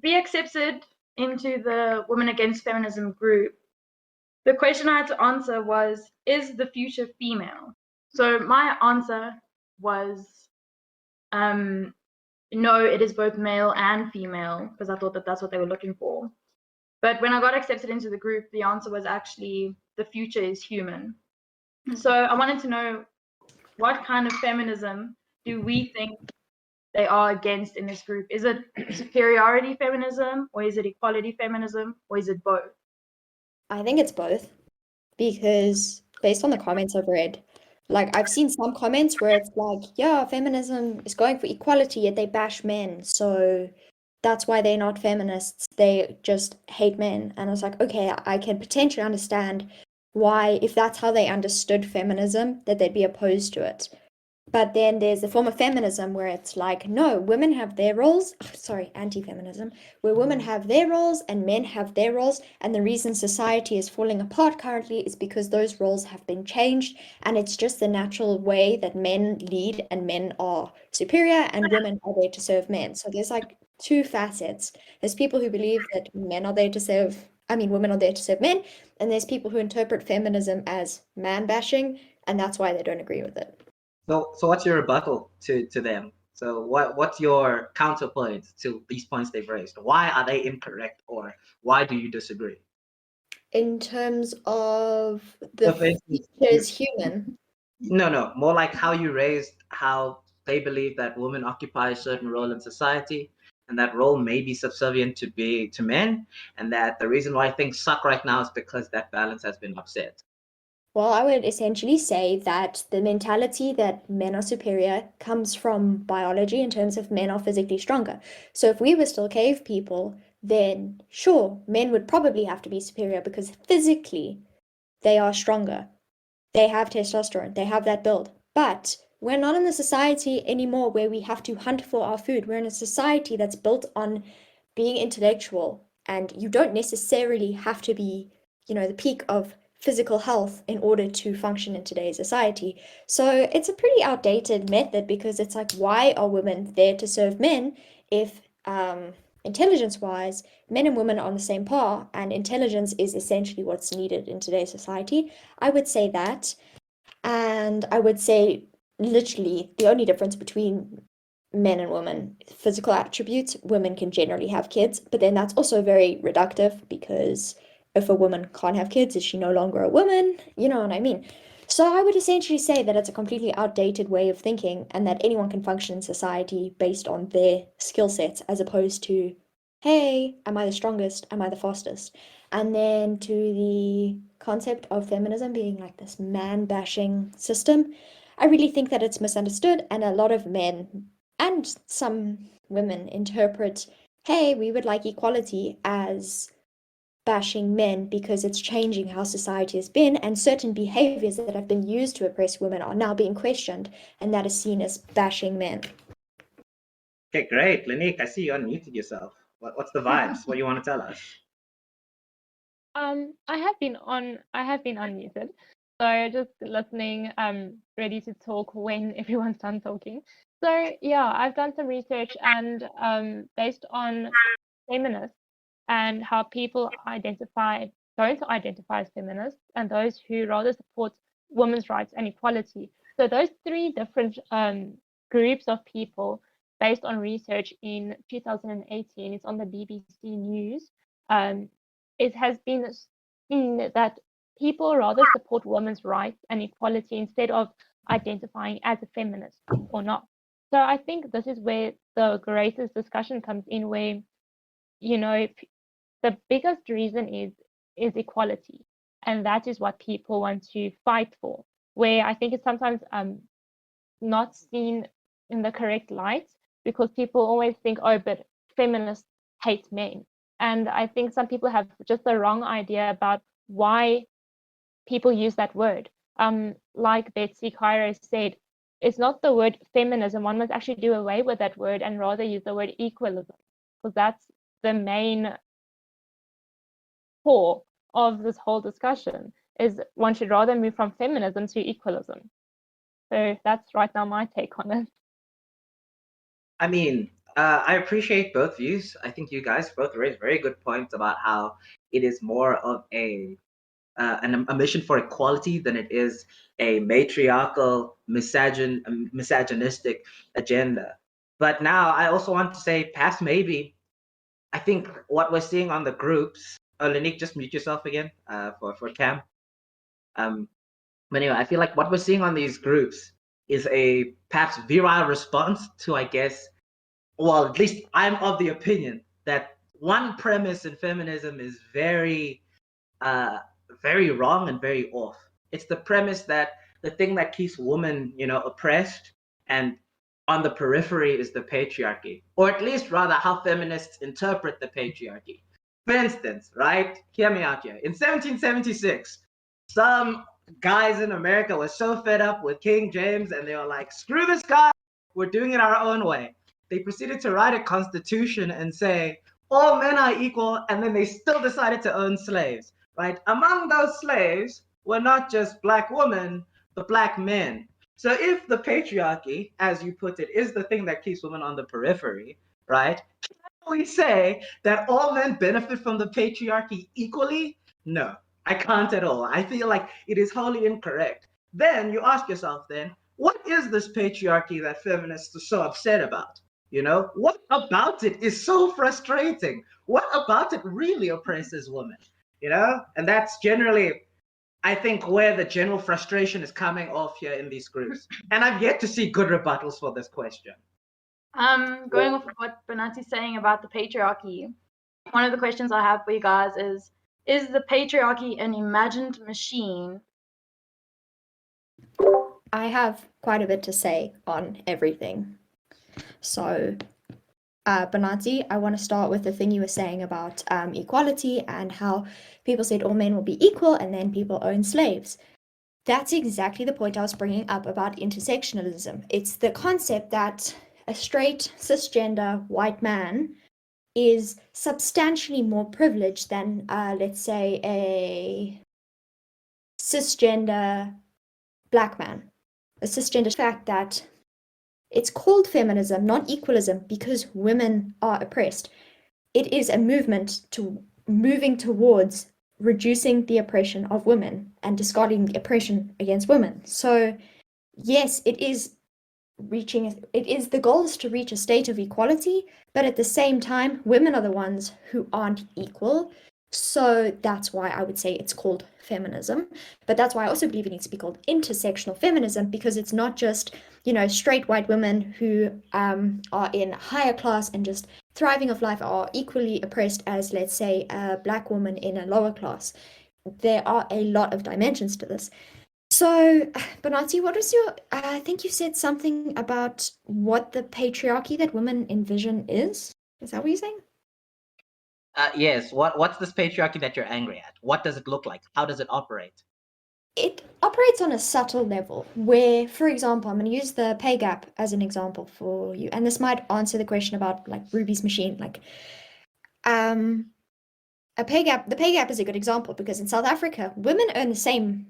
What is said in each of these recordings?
be accepted into the Women Against Feminism group, the question I had to answer was, is the future female? So my answer was, no, it is both male and female, because I thought that that's what they were looking for. But when I got accepted into the group, the answer was actually, the future is human. So I wanted to know, what kind of feminism do we think they are against in this group? Is it superiority feminism, or is it equality feminism, or is it both? I think it's both, because based on the comments I've read, like I've seen some comments where it's like, yeah, feminism is going for equality, yet they bash men. So that's why they're not feminists. They just hate men. And I was like, okay, I can potentially understand why, if that's how they understood feminism, that they'd be opposed to it. But then there's the form of feminism where it's like, no, women have their roles. Oh, sorry, anti-feminism, where women have their roles and men have their roles. And the reason society is falling apart currently is because those roles have been changed. And it's just the natural way that men lead and men are superior and women are there to serve men. So there's like two facets. There's people who believe that women are there to serve men. And there's people who interpret feminism as man bashing. And that's why they don't agree with it. So what's your rebuttal to them? So what's your counterpoint to these points they've raised? Why are they incorrect, or why do you disagree? In terms of the future is human. No, more like how you raised how they believe that women occupy a certain role in society, and that role may be subservient to men, and that the reason why things suck right now is because that balance has been upset. Well, I would essentially say that the mentality that men are superior comes from biology in terms of men are physically stronger. So if we were still cave people, then sure, men would probably have to be superior because physically they are stronger. They have testosterone, they have that build. But we're not in a society anymore where we have to hunt for our food. We're in a society that's built on being intellectual, and you don't necessarily have to be, the peak of physical health in order to function in today's society. So it's a pretty outdated method, because it's like, why are women there to serve men if intelligence-wise, men and women are on the same par, and intelligence is essentially what's needed in today's society? I would say that. And I would say literally the only difference between men and women, physical attributes, women can generally have kids, but then that's also very reductive, because if a woman can't have kids, is she no longer a woman? You know what I mean? So I would essentially say that it's a completely outdated way of thinking, and that anyone can function in society based on their skill sets, as opposed to, hey, am I the strongest? Am I the fastest? And then to the concept of feminism being like this man-bashing system, I really think that it's misunderstood, and a lot of men and some women interpret, hey, we would like equality, as bashing men, because it's changing how society has been, and certain behaviors that have been used to oppress women are now being questioned, and that is seen as bashing men. Okay, great. Lynique, I see you unmuted yourself. What's the vibes? What do you want to tell us? I have been unmuted, so just listening, ready to talk when everyone's done talking. So yeah, I've done some research, and based on feminists and how people don't identify as feminists, and those who rather support women's rights and equality. So those three different groups of people, based on research in 2018, it's on the BBC News. It has been seen that people rather support women's rights and equality instead of identifying as a feminist or not. So I think this is where the greatest discussion comes in, where, the biggest reason is equality, and that is what people want to fight for, where I think it's sometimes not seen in the correct light, because people always think, oh, but feminists hate men. And I think some people have just the wrong idea about why people use that word. Like Betsy Cairo said, it's not the word feminism. One must actually do away with that word and rather use the word equalism, because that's the main core of this whole discussion, is one should rather move from feminism to equalism. So that's right now my take on it. I mean, I appreciate both views. I think you guys both raised very good points about how it is more of a mission for equality than it is a matriarchal, misogynistic agenda. But now I also want to say, past maybe, I think what we're seeing on the groups. Lynique, just mute yourself again for Cam. But anyway, I feel like what we're seeing on these groups is a perhaps virile response to, I guess, well, at least I'm of the opinion that one premise in feminism is very wrong and very off. It's the premise that the thing that keeps women, oppressed and on the periphery is the patriarchy, or at least rather how feminists interpret the patriarchy. For instance, right? Hear me out here. In 1776, some guys in America were so fed up with King James and they were like, screw this guy, we're doing it our own way. They proceeded to write a constitution and say, all men are equal, and then they still decided to own slaves, right? Among those slaves were not just Black women, but Black men. So if the patriarchy, as you put it, is the thing that keeps women on the periphery, right? Can we say that all men benefit from the patriarchy equally? No, I can't at all. I feel like it is wholly incorrect. Then you ask yourself then, what is this patriarchy that feminists are so upset about? What about it is so frustrating? What about it really oppresses women? And that's generally, I think, where the general frustration is coming off here in these groups. And I've yet to see good rebuttals for this question. Going off of what Banathi's saying about the patriarchy, one of the questions I have for you guys is the patriarchy an imagined machine? I have quite a bit to say on everything. So, Banathi, I want to start with the thing you were saying about equality and how people said all men will be equal and then people own slaves. That's exactly the point I was bringing up about intersectionalism. It's the concept that a straight, cisgender, white man is substantially more privileged than, let's say, a cisgender Black man. A cisgender fact that it's called feminism, not equalism, because women are oppressed. It is a movement to moving towards reducing the oppression of women and discarding the oppression against women. So, yes, it is the goal is to reach a state of equality, but at the same time, women are the ones who aren't equal. So that's why I would say it's called feminism. But that's why I also believe it needs to be called intersectional feminism, because it's not just, straight white women who are in higher class and just thriving of life are equally oppressed as, let's say, a Black woman in a lower class. There are a lot of dimensions to this. So, Banathi, what was I think you said something about what the patriarchy that women envision is? Is that what you're saying? Yes. What's this patriarchy that you're angry at? What does it look like? How does it operate? It operates on a subtle level where, for example, I'm going to use the pay gap as an example for you. And this might answer the question about like Ruby's machine. Like, the pay gap is a good example because in South Africa, women earn the same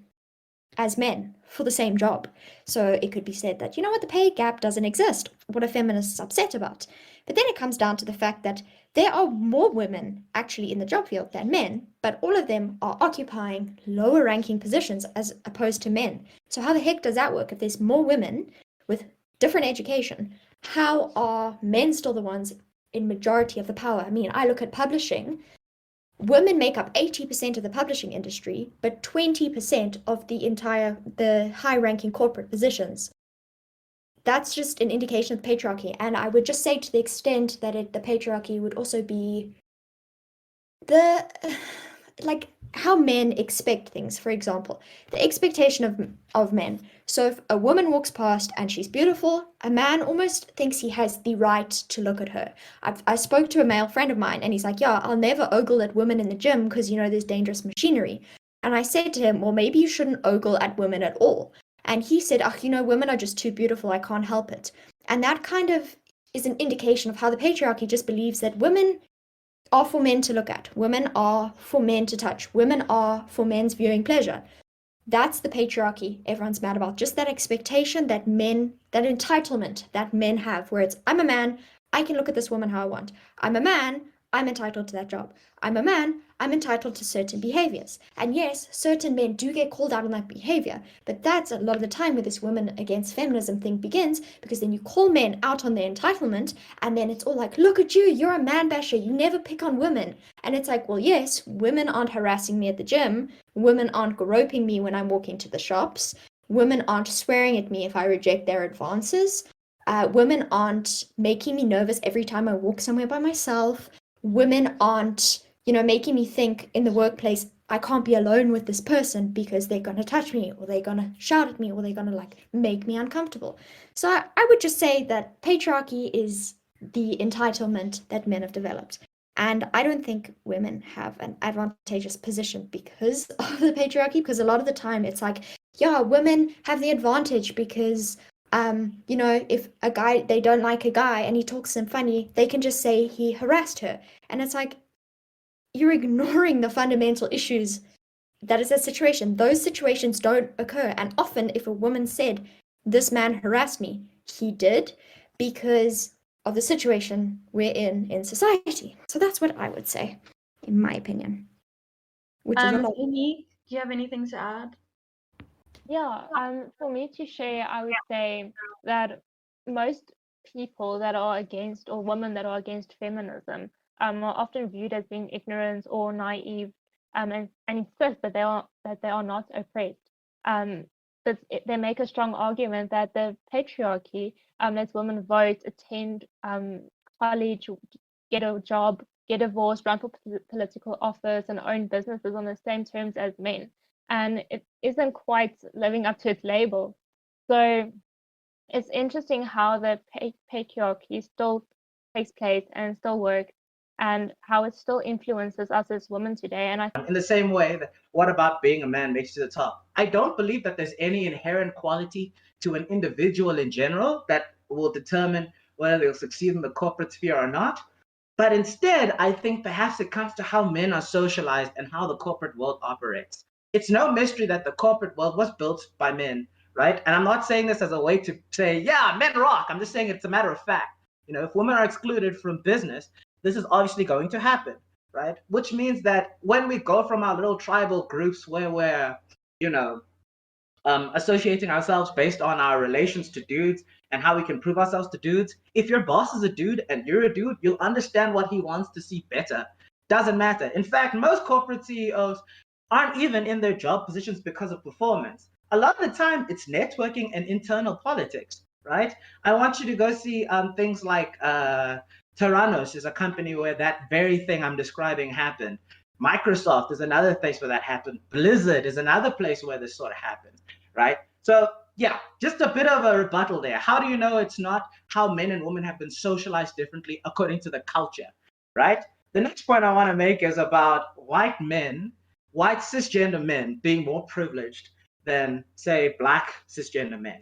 as men for the same job. So it could be said that, the pay gap doesn't exist. What are feminists upset about? But then it comes down to the fact that there are more women actually in the job field than men, but all of them are occupying lower ranking positions as opposed to men. So how the heck does that work? If there's more women with different education, how are men still the ones in majority of the power? I mean, I look at publishing. Women make up 80% of the publishing industry, but 20% of the high-ranking corporate positions. That's just an indication of patriarchy. And I would just say to the extent that the patriarchy would also be how men expect things. For example, the expectation of men. So if a woman walks past and she's beautiful, a man almost thinks he has the right to look at her. I spoke to a male friend of mine and he's like, yeah, I'll never ogle at women in the gym because, there's dangerous machinery. And I said to him, well, maybe you shouldn't ogle at women at all. And he said, women are just too beautiful. I can't help it. And that kind of is an indication of how the patriarchy just believes that women are for men to look at. Women are for men to touch. Women are for men's viewing pleasure. That's the patriarchy everyone's mad about. Just that expectation that entitlement that men have, where it's, I'm a man, I can look at this woman how I want. I'm a man, I'm entitled to that job. I'm a man, I'm entitled to certain behaviors. And yes, certain men do get called out on that behavior, but that's a lot of the time where this women against feminism thing begins, because then you call men out on their entitlement, and then it's all like, look at you, you're a man basher, you never pick on women. And it's like, well, yes, women aren't harassing me at the gym, women aren't groping me when I'm walking to the shops, women aren't swearing at me if I reject their advances. Women aren't making me nervous every time I walk somewhere by myself. Women aren't, making me think in the workplace, I can't be alone with this person because they're going to touch me, or they're going to shout at me, or they're going to make me uncomfortable. So I would just say that patriarchy is the entitlement that men have developed. And I don't think women have an advantageous position because of the patriarchy, because a lot of the time it's like, yeah, women have the advantage because if they don't like a guy and he talks to them funny, they can just say he harassed her. And it's like, you're ignoring the fundamental issues that is that situation. Those situations don't occur. And often if a woman said, this man harassed me, he did, because of the situation we're in society. So that's what I would say, in my opinion. Which is a lot. Lynique, do you have anything to add? Yeah, for me to share, I would say that most people that are against, or women that are against feminism, are often viewed as being ignorant or naive, and insist that they are not oppressed. But they make a strong argument that the patriarchy lets women vote, attend college, get a job, get divorced, run for political office, and own businesses on the same terms as men. And it isn't quite living up to its label. So it's interesting how the patriarchy still takes place and still works, and how it still influences us as women today. And in the same way, that what about being a man makes you to the top? I don't believe that there's any inherent quality to an individual in general that will determine whether they'll succeed in the corporate sphere or not. But instead, I think perhaps it comes to how men are socialized and how the corporate world operates. It's no mystery that the corporate world was built by men, right? And I'm not saying this as a way to say, yeah, men rock. I'm just saying it's a matter of fact. If women are excluded from business, this is obviously going to happen, right? Which means that when we go from our little tribal groups where we're, associating ourselves based on our relations to dudes and how we can prove ourselves to dudes, if your boss is a dude and you're a dude, you'll understand what he wants to see better. Doesn't matter. In fact, most corporate CEOs aren't even in their job positions because of performance. A lot of the time, it's networking and internal politics, right? I want you to go see things like Terranos is a company where that very thing I'm describing happened. Microsoft is another place where that happened. Blizzard is another place where this sort of happens, right? So yeah, just a bit of a rebuttal there. How do you know it's not how men and women have been socialized differently according to the culture, right? The next point I want to make is about white cisgender men being more privileged than, say, Black cisgender men.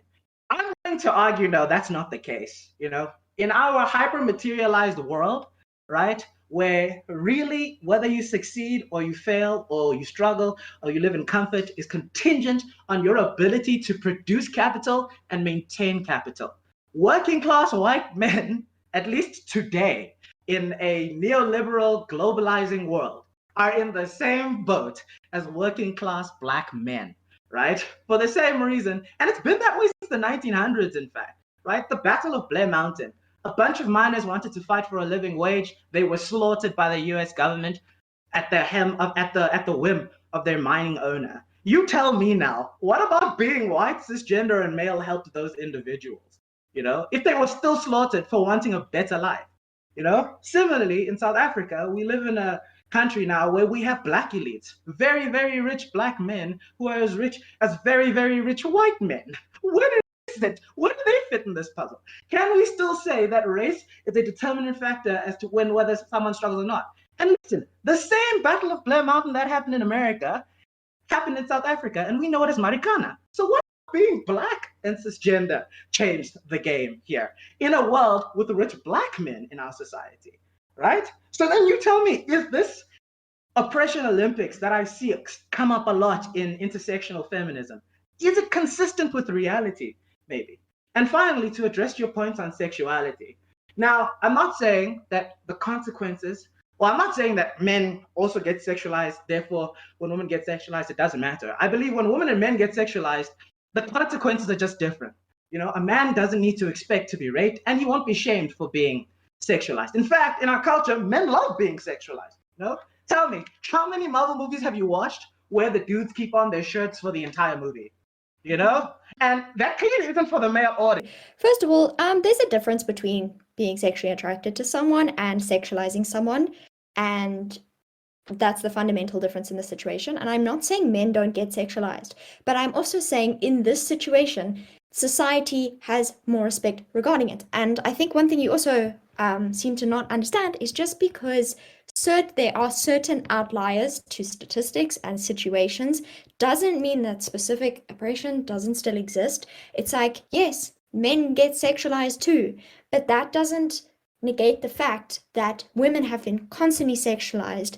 I'm going to argue, no, that's not the case. In our hyper-materialized world, right, where really whether you succeed or you fail or you struggle or you live in comfort is contingent on your ability to produce capital and maintain capital. Working class white men, at least today, in a neoliberal globalizing world, are in the same boat as working class Black men, right? For the same reason. And it's been that way since the 1900s, in fact, right? The Battle of Blair Mountain. A bunch of miners wanted to fight for a living wage. They were slaughtered by the US government at the whim of their mining owner. You tell me now, what about being white, cisgender, and male helped those individuals? If they were still slaughtered for wanting a better life. Similarly, in South Africa, we live in a country now where we have Black elites, very, very rich Black men who are as rich as very, very rich white men. Where do they fit in this puzzle? Can we still say that race is a determining factor as to whether someone struggles or not? And listen, the same Battle of Blair Mountain that happened in America happened in South Africa, and we know it as Marikana. So what being Black and cisgender changed the game here in a world with rich Black men in our society, right? So then you tell me, is this oppression Olympics that I see come up a lot in intersectional feminism, is it consistent with reality? Maybe. And finally, to address your points on sexuality, Now, I'm not saying that the consequences, well, I'm not saying that men also get sexualized, therefore, when women get sexualized, it doesn't matter. I believe when women and men get sexualized, the consequences are just different. You know, a man doesn't need to expect to be raped, and he won't be shamed for being sexualized. In fact, in our culture, men love being sexualized. You know, tell me, how many Marvel movies have you watched where the dudes keep on their shirts for the entire movie? You know, and that clearly isn't for the male audience. First of all, there's a difference between being sexually attracted to someone and sexualizing someone, and that's the fundamental difference in the situation. And I'm not saying men don't get sexualized, but I'm also saying in this situation, society has more respect regarding it. And I think one thing you also seem to not understand is just because there are certain outliers to statistics and situations doesn't mean that specific oppression doesn't still exist. It's like, yes, men get sexualized too, but that doesn't negate the fact that women have been constantly sexualized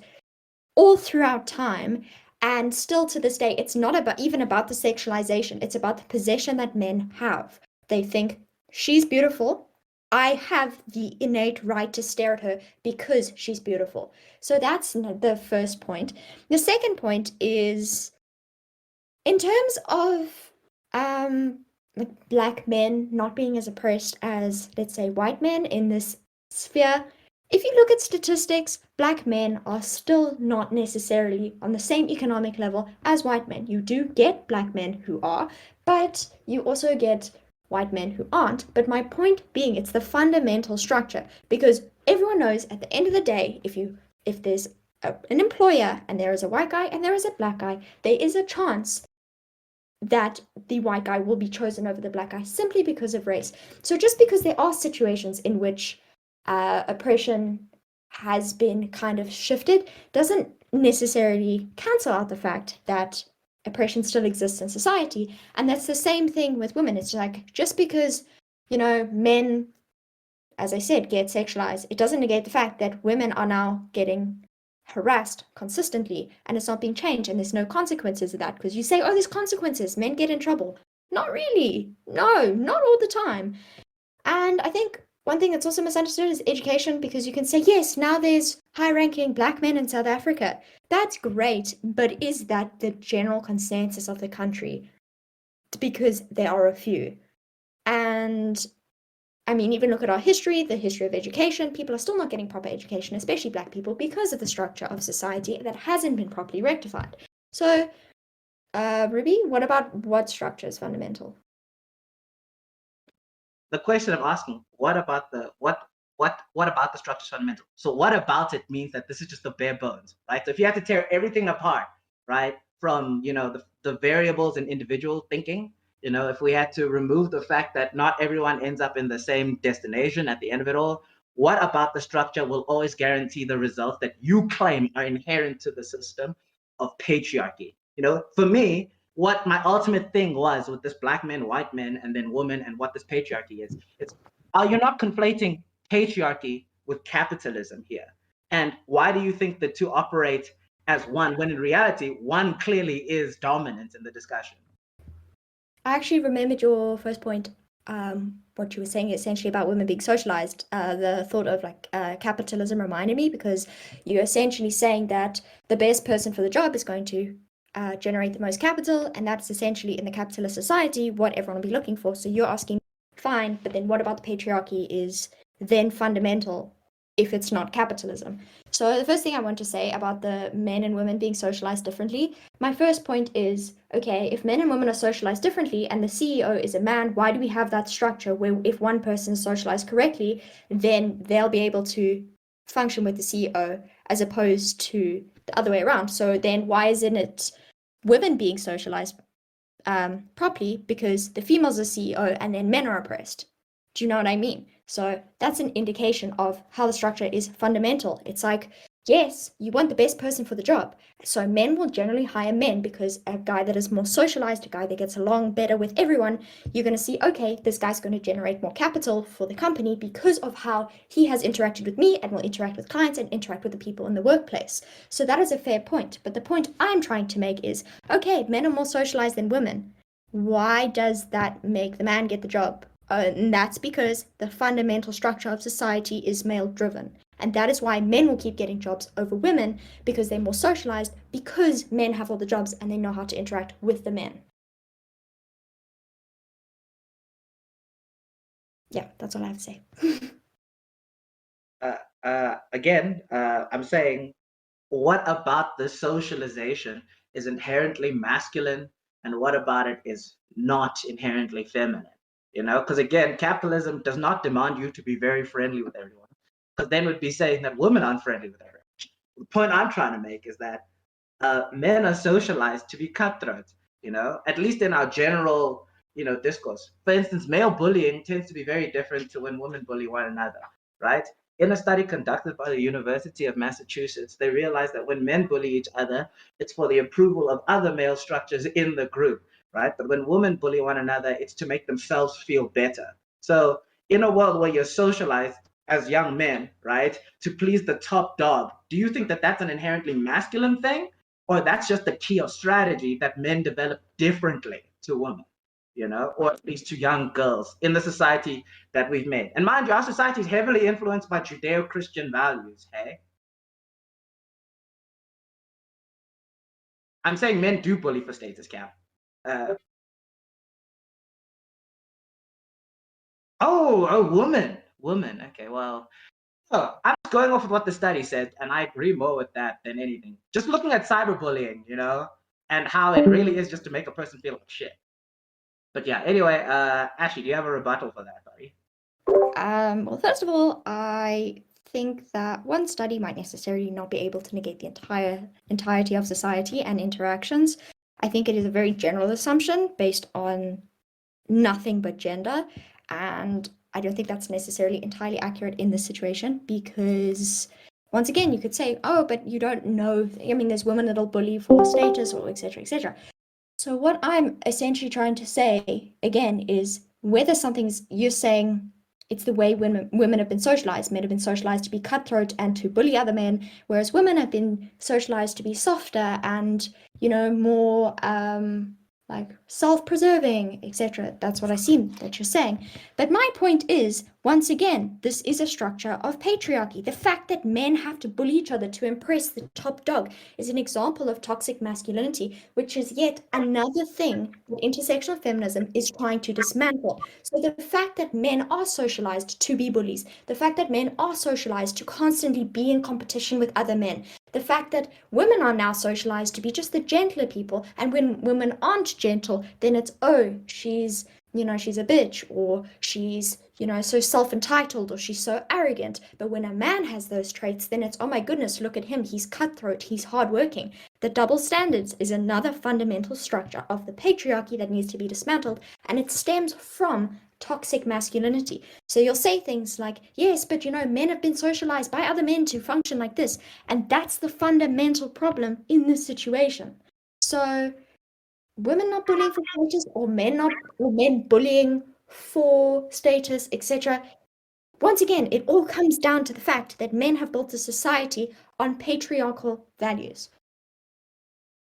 all throughout time, and still to this day, it's not even about the sexualization. It's about the possession that men have. They think, she's beautiful. I have the innate right to stare at her because she's beautiful. So that's the first point. The second point is, in terms of like Black men not being as oppressed as, let's say, white men in this sphere, if you look at statistics, Black men are still not necessarily on the same economic level as white men. You do get Black men who are, but you also get white men who aren't. But my point being, it's the fundamental structure, because everyone knows at the end of the day, if there's an employer and there is a white guy and there is a Black guy, there is a chance that the white guy will be chosen over the Black guy simply because of race. So just because there are situations in which oppression has been kind of shifted doesn't necessarily cancel out the fact that oppression still exists in society. And that's the same thing with women. It's like, just because, men, as I said, get sexualized, it doesn't negate the fact that women are now getting harassed consistently and it's not being changed, and there's no consequences of that. Because you say, oh, there's consequences, men get in trouble. Not really. No, not all the time. And I think one thing that's also misunderstood is education, because you can say, yes, now there's high-ranking Black men in South Africa. That's great, but is that the general consensus of the country? Because there are a few. And I mean, even look at our history, the history of education, people are still not getting proper education, especially Black people, because of the structure of society that hasn't been properly rectified. So, Ruby, what structure is fundamental? The question I'm asking, what about the structure is fundamental? So what about it means that this is just the bare bones, right? So if you had to tear everything apart, right, from the variables in individual thinking, if we had to remove the fact that not everyone ends up in the same destination at the end of it all, what about the structure will always guarantee the results that you claim are inherent to the system of patriarchy? For me, what my ultimate thing was with this Black men, white men, and then women, and what this patriarchy is, you're not conflating patriarchy with capitalism here. And why do you think the two operate as one, when in reality, one clearly is dominant in the discussion? I actually remembered your first point, what you were saying essentially about women being socialized. The thought of capitalism reminded me, because you're essentially saying that the best person for the job is going to generate the most capital, and that's essentially, in the capitalist society, what everyone will be looking for. So you're asking, fine, but then what about the patriarchy is then fundamental if it's not capitalism? So the first thing I want to say about the men and women being socialized differently, my first point is, okay, if men and women are socialized differently and the CEO is a man, why do we have that structure where if one person is socialized correctly, then they'll be able to function with the CEO as opposed to the other way around? So then why isn't it women being socialized properly because the female's a CEO and then men are oppressed? Do you know what I mean? So that's an indication of how the structure is fundamental. It's like, yes, you want the best person for the job. So men will generally hire men, because a guy that is more socialized, a guy that gets along better with everyone, you're going to see, okay, this guy's going to generate more capital for the company because of how he has interacted with me and will interact with clients and interact with the people in the workplace. So that is a fair point. But the point I'm trying to make is, okay, men are more socialized than women. Why does that make the man get the job And that's because the fundamental structure of society is male-driven. And that is why men will keep getting jobs over women, because they're more socialized, because men have all the jobs and they know how to interact with the men. Yeah, that's all I have to say. Again, I'm saying, what about the socialization is inherently masculine, and what about it is not inherently feminine? You know, because again, capitalism does not demand you to be very friendly with everyone, because then we'd be saying that women aren't friendly with everyone. The point I'm trying to make is that men are socialized to be cutthroat, you know, at least in our general, you know, discourse. For instance, male bullying tends to be very different to when women bully one another, right? In a study conducted by the University of Massachusetts, they realized that when men bully each other, it's for the approval of other male structures in the group, right? But when women bully one another, it's to make themselves feel better. So in a world where you're socialized as young men, right, to please the top dog, do you think that that's an inherently masculine thing? Or that's just a key of strategy that men develop differently to women, you know, or at least to young girls in the society that we've made. And mind you, our society is heavily influenced by Judeo-Christian values, hey? I'm saying men do bully for status, Cam. A woman. Okay, well, I'm just going off of what the study said, and I agree more with that than anything. Just looking at cyberbullying, you know, and how it really is just to make a person feel like shit. But yeah, anyway, Ashley, do you have a rebuttal for that, buddy? Well, first of all, I think that one study might necessarily not be able to negate the entirety of society and interactions. I think it is a very general assumption based on nothing but gender, and I don't think that's necessarily entirely accurate in this situation, because once again, you could say, oh, but you don't know. I mean, there's women that'll bully for status or etc., etc. So what I'm essentially trying to say again is whether you're saying it's the way women have been socialized. Men have been socialized to be cutthroat and to bully other men, whereas women have been socialized to be softer and, you know, more like self-preserving, etc. That's what I see that you're saying. But my point is, once again, this is a structure of patriarchy. The fact that men have to bully each other to impress the top dog is an example of toxic masculinity, which is yet another thing that intersectional feminism is trying to dismantle. So the fact that men are socialized to be bullies, the fact that men are socialized to constantly be in competition with other men, the fact that women are now socialized to be just the gentler people, and when women aren't gentle, then it's, oh, she's a bitch, or she's, so self-entitled, or she's so arrogant. But when a man has those traits, then it's, oh my goodness, look at him, he's cutthroat, he's hardworking. The double standards is another fundamental structure of the patriarchy that needs to be dismantled, and it stems from toxic masculinity. So you'll say things like, yes, but men have been socialized by other men to function like this, and that's the fundamental problem in this situation. So women not bullying for status, or men bullying for status, etc. Once again, it all comes down to the fact that men have built a society on patriarchal values.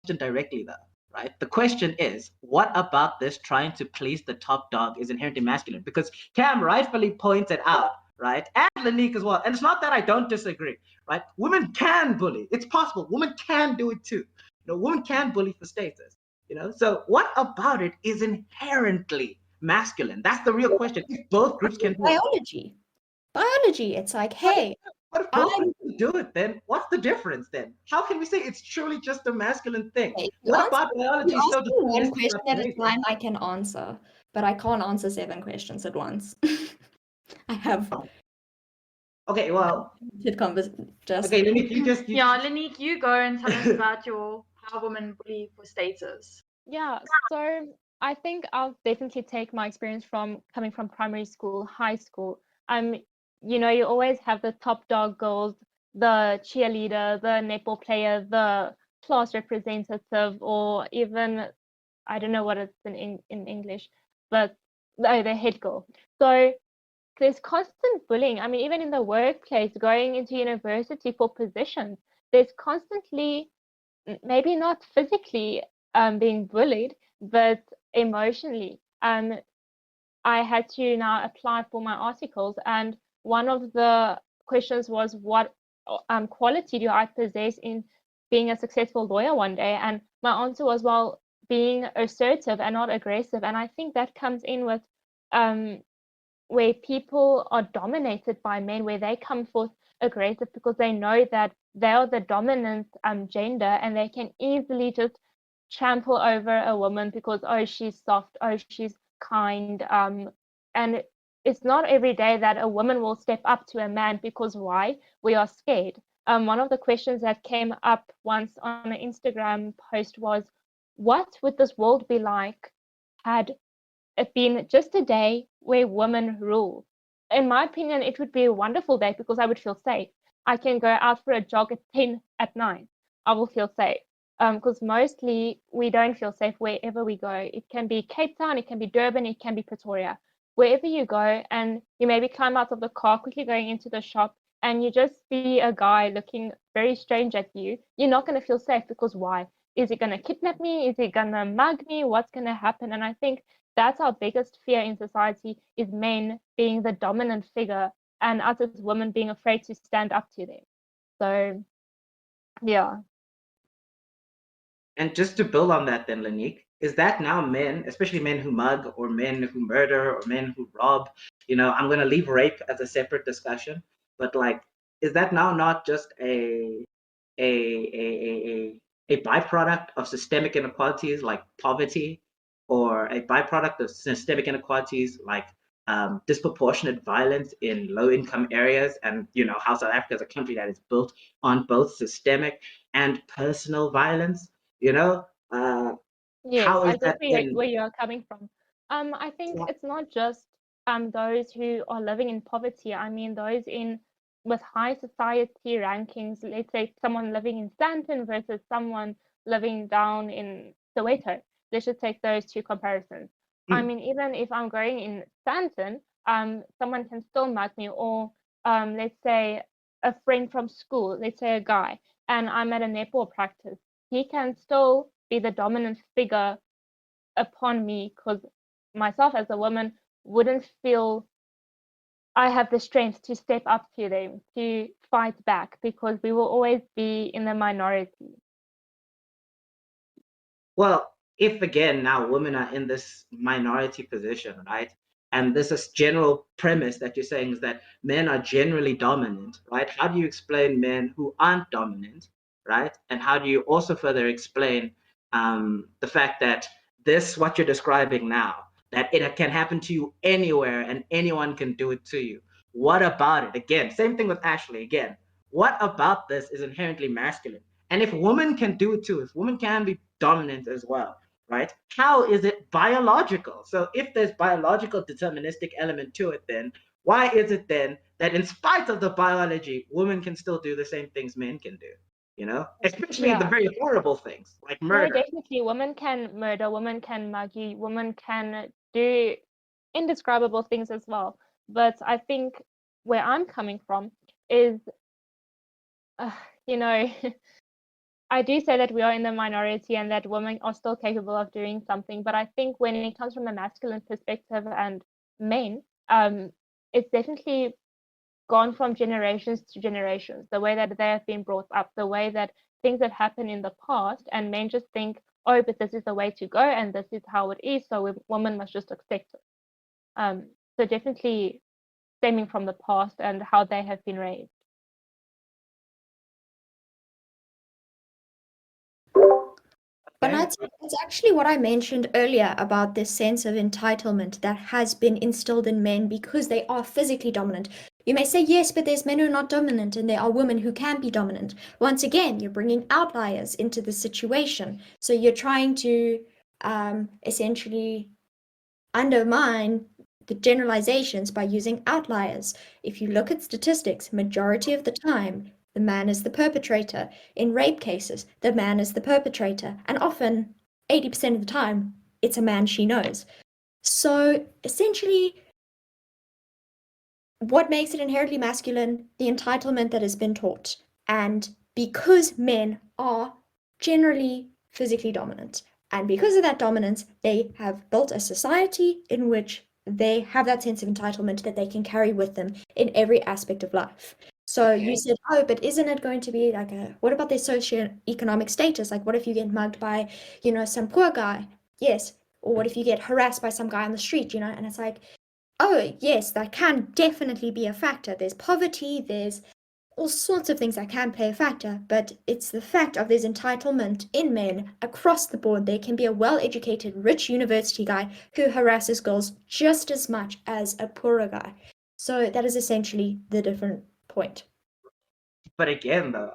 Directly though, right? The question is, what about this trying to please the top dog is inherently masculine? Because Cam rightfully pointed out, right, and Lynique as well, and it's not that I don't disagree, right? Women can bully. It's possible. Women can do it too. Women can bully for status. So what about it is inherently masculine? That's the real question. If both groups can do it. Biology, it's like, hey, what if both groups can do it, then what's the difference then? How can we say it's truly just a masculine thing? What about biology is so one question at a time I can answer, but I can't answer 7 questions at once. I have okay, well, okay, Lynique, Lynique, you go and tell us about how women bully for status. Yeah, so I think I'll definitely take my experience from coming from primary school, high school. You always have the top dog girls, the cheerleader, the netball player, the class representative, or even, I don't know what it's in English, but the head girl. So there's constant bullying. I mean, even in the workplace, going into university for positions, there's constantly, maybe not physically being bullied, but emotionally. I had to now apply for my articles, and one of the questions was, what quality do I possess in being a successful lawyer one day? And my answer was, well, being assertive and not aggressive. And I think that comes in with where people are dominated by men, where they come forth aggressive because they know that they are the dominant gender, and they can easily just trample over a woman because, oh, she's soft, oh, she's kind, and it's not every day that a woman will step up to a man, because why? We are scared. One of the questions that came up once on an Instagram post was, what would this world be like had it been just a day where women rule? In my opinion, it would be a wonderful day because I would feel safe. I can go out for a jog at 10 at night. I will feel safe. Because mostly we don't feel safe wherever we go. It can be Cape Town, it can be Durban, it can be Pretoria. Wherever you go, and you maybe climb out of the car, quickly going into the shop, and you just see a guy looking very strange at you, you're not going to feel safe, because why? Is he going to kidnap me? Is he going to mug me? What's going to happen? And I think that's our biggest fear in society, is men being the dominant figure and us as women being afraid to stand up to them. So, yeah. And just to build on that then, Lynique, is that now men, especially men who mug or men who murder or men who rob, I'm going to leave rape as a separate discussion, but like, is that now not just a byproduct of systemic inequalities like poverty, or a byproduct of systemic inequalities like disproportionate violence in low-income areas? And how South Africa is a country that is built on both systemic and personal violence. Yes, how is I that see where you are coming from. I think Yeah. it's not just those who are living in poverty. I mean, those with high society rankings. Let's say someone living in Sandton versus someone living down in Soweto. Let's just take those two comparisons. I mean, even if I'm going in Sandton, someone can still mug me, or let's say a friend from school, let's say a guy, and I'm at a netball practice. He can still be the dominant figure upon me, because myself as a woman wouldn't feel I have the strength to step up to them, to fight back, because we will always be in the minority. Well, if again now women are in this minority position, right? And this is general premise that you're saying is that men are generally dominant, right? How do you explain men who aren't dominant, right? And how do you also further explain the fact that what you're describing now, that it can happen to you anywhere and anyone can do it to you? What about it? Again, same thing with Ashleigh. Again, what about this is inherently masculine? And if women can do it too, if women can be dominant as well, right? How is it biological? So if there's biological deterministic element to it, then why is it then that in spite of the biology, women can still do the same things men can do? Especially the very horrible things like murder. No, definitely, women can murder, women can mug you, women can do indescribable things as well. But I think where I'm coming from is, I do say that we are in the minority and that women are still capable of doing something. But I think when it comes from a masculine perspective and men, it's definitely gone from generations to generations, the way that they have been brought up, the way that things have happened in the past, and men just think, oh, but this is the way to go and this is how it is, so women must just accept it. So definitely stemming from the past and how they have been raised. But it's actually what I mentioned earlier about this sense of entitlement that has been instilled in men because they are physically dominant. You may say, yes, but there's men who are not dominant and there are women who can be dominant. Once again, you're bringing outliers into the situation. So you're trying to essentially undermine the generalizations by using outliers. If you look at statistics, majority of the time, the man is the perpetrator. In rape cases, the man is the perpetrator. And often, 80% of the time, it's a man she knows. So essentially, what makes it inherently masculine? The entitlement that has been taught. And because men are generally physically dominant, and because of that dominance, they have built a society in which they have that sense of entitlement that they can carry with them in every aspect of life. So you said, oh, but isn't it going to be like what about their socioeconomic status? Like, what if you get mugged by, some poor guy? Yes. Or what if you get harassed by some guy on the street, And it's like, oh, yes, that can definitely be a factor. There's poverty, there's all sorts of things that can play a factor, but it's the fact of there's entitlement in men across the board. There can be a well-educated, rich university guy who harasses girls just as much as a poorer guy. So that is essentially the different point. But again, though,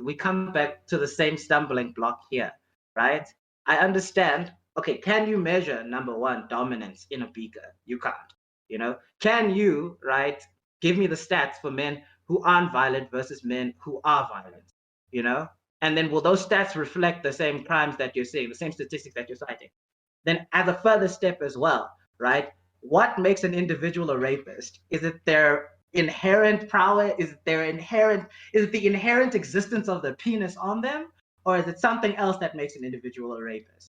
we come back to the same stumbling block here, right? I understand. Okay, can you measure, number one, dominance in a beaker? You can't. Can you, right, give me the stats for men who aren't violent versus men who are violent? And then will those stats reflect the same crimes that you're seeing, the same statistics that you're citing? Then as a further step as well, right? What makes an individual a rapist? Is it their inherent prowess? Is it the inherent existence of the penis on them? Or is it something else that makes an individual a rapist?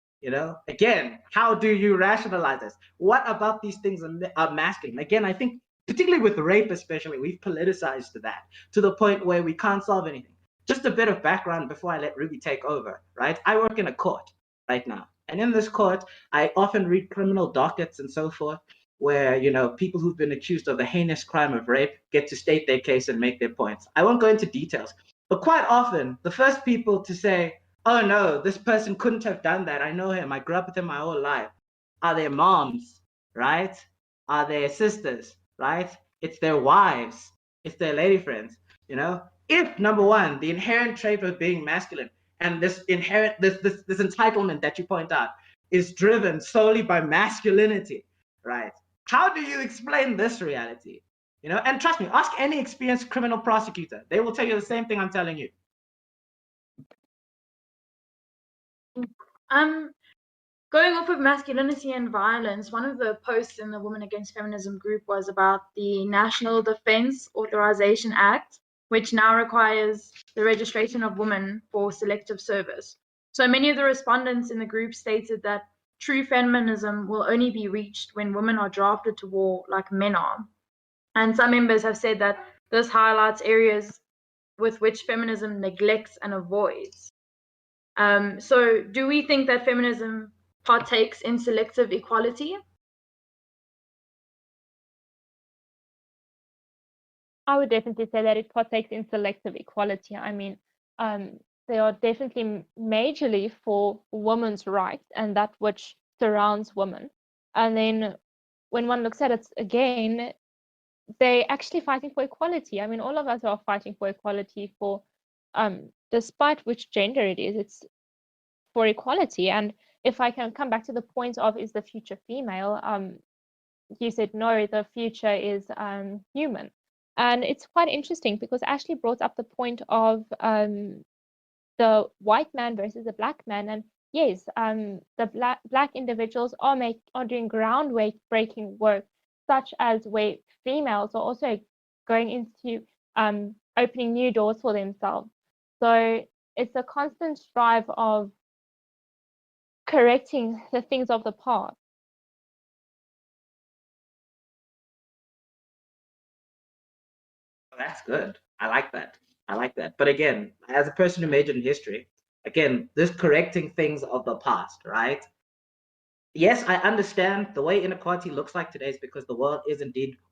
Again, how do you rationalize this? What about these things are masculine? Again, I think particularly with rape especially, we've politicized that to the point where we can't solve anything. Just a bit of background before I let Ruby take over, right? I work in a court right now. And in this court, I often read criminal dockets and so forth, where people who've been accused of the heinous crime of rape get to state their case and make their points. I won't go into details, but quite often the first people to say, oh no, this person couldn't have done that, I know him, I grew up with him my whole life, are their moms, right? Are their sisters, right? It's their wives, it's their lady friends. If number one, the inherent trait of being masculine and this entitlement that you point out is driven solely by masculinity, right? How do you explain this reality? And trust me, ask any experienced criminal prosecutor. They will tell you the same thing I'm telling you. Going off of masculinity and violence, one of the posts in the Women Against Feminism group was about the National Defense Authorization Act, which now requires the registration of women for selective service. So many of the respondents in the group stated that true feminism will only be reached when women are drafted to war like men are. And some members have said that this highlights areas with which feminism neglects and avoids. So do we think that feminism partakes in selective equality? I would definitely say that it partakes in selective equality. I mean, they are definitely majorly for women's rights and that which surrounds women. And then when one looks at it again, they're actually fighting for equality. I mean, all of us are fighting for equality for, despite which gender it is, it's for equality. And if I can come back to the point of, is the future female? You said, no, the future is human. And it's quite interesting because Ashleigh brought up the point of the white man versus the black man. And yes, the black individuals are doing groundbreaking work, such as where females are also going into opening new doors for themselves. So it's a constant strive of correcting the things of the past. That's good. I like that. But again, as a person who majored in history, again, this correcting things of the past, right? Yes, I understand the way inequality looks like today is because the world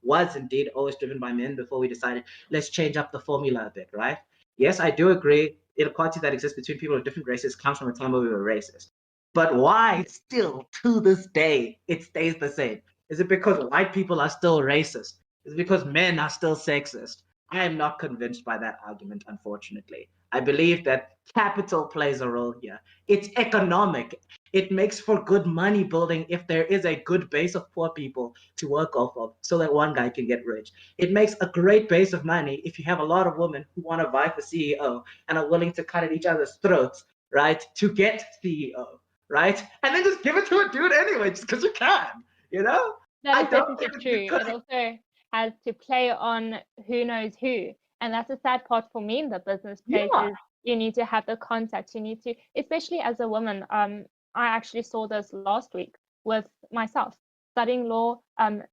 was indeed always driven by men before we decided, let's change up the formula a bit, right? Yes, I do agree inequality that exists between people of different races comes from a time where we were racist. But why still to this day it stays the same? Is it because white people are still racist? Is it because men are still sexist? I am not convinced by that argument, unfortunately. I believe that capital plays a role here. It's economic. It makes for good money building if there is a good base of poor people to work off of so that one guy can get rich. It makes a great base of money if you have a lot of women who want to vie for CEO and are willing to cut at each other's throats, right, to get CEO, right? And then just give it to a dude anyway, just because you can, That is definitely true. It also has to play on who knows who. And that's the sad part for me in the business place is you need to have the contact. You need to, especially as a woman, I actually saw this last week with myself. studying law,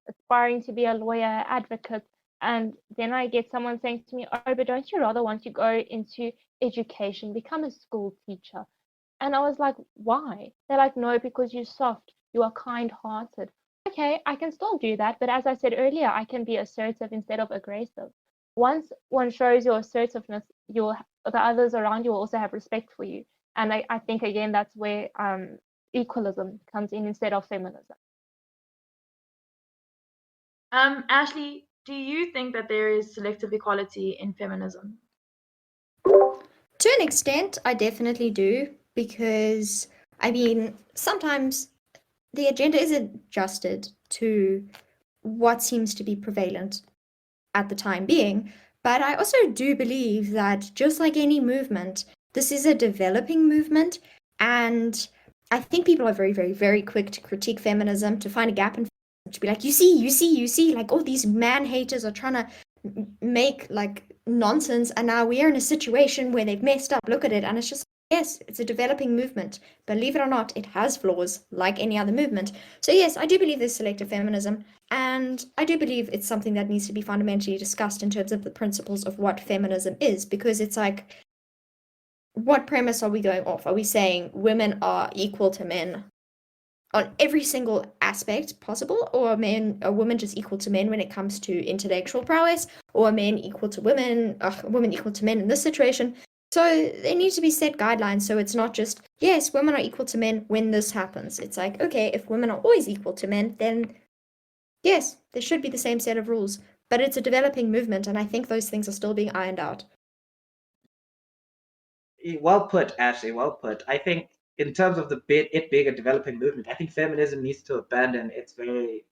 aspiring to be a lawyer, advocate, and then I get someone saying to me, oh, but don't you rather want to go into education, become a school teacher? And I was like, why? They're like, no, because you're soft, you are kind-hearted. Okay, I can still do that, but as I said earlier, I can be assertive instead of aggressive. Once one shows your assertiveness, the others around you will also have respect for you. And I think, again, that's where equalism comes in instead of feminism. Ashleigh, do you think that there is selective equality in feminism? To an extent, I definitely do, because, I mean, sometimes the agenda is adjusted to what seems to be prevalent at the time being. But I also do believe that, just like any movement, this is a developing movement. And I think people are very, very, very quick to critique feminism, to find a gap in feminism, to be like, you see, like all these man haters are trying to make like nonsense, and now we're in a situation where they've messed up. Look at it. And it's just, yes, it's a developing movement. Believe it or not, it has flaws like any other movement. So yes, I do believe there's selective feminism, and I do believe it's something that needs to be fundamentally discussed in terms of the principles of what feminism is, because it's like, what premise are we going off? Are we saying women are equal to men on every single aspect possible, or are women just equal to men when it comes to intellectual prowess, or are men equal to women, women equal to men in this situation? So there needs to be set guidelines, so it's not just, yes, women are equal to men when this happens. It's like, okay, if women are always equal to men, then yes, there should be the same set of rules. But it's a developing movement, and I think those things are still being ironed out. Well put, Ashley, well put. I think in terms of it being a developing movement, I think feminism needs to abandon its very,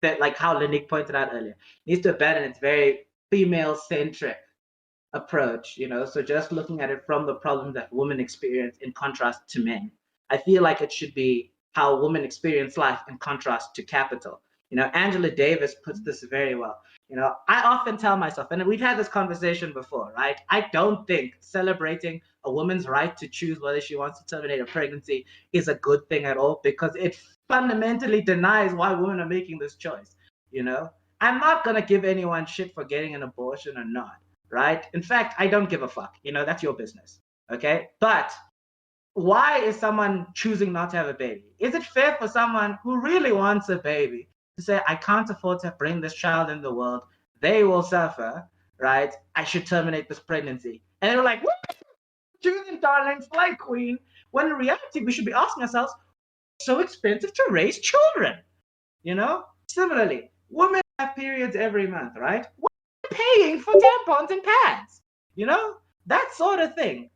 like how Lynique pointed out earlier, needs to abandon its very female-centric approach, so just looking at it from the problem that women experience in contrast to men. I feel like it should be how women experience life in contrast to capital. Angela Davis puts this very well. I often tell myself, and we've had this conversation before, right? I don't think celebrating a woman's right to choose whether she wants to terminate a pregnancy is a good thing at all, because it fundamentally denies why women are making this choice. I'm not going to give anyone shit for getting an abortion or not, right? In fact, I don't give a fuck. That's your business, okay? But why is someone choosing not to have a baby? Is it fair for someone who really wants a baby to say, I can't afford to bring this child in the world, they will suffer, right? I should terminate this pregnancy. And they're like, what? Choosing, darlings, like queen. When in reality, we should be asking ourselves, it's so expensive to raise children. Similarly, women have periods every month, right? What are they paying for tampons and pads? That sort of thing.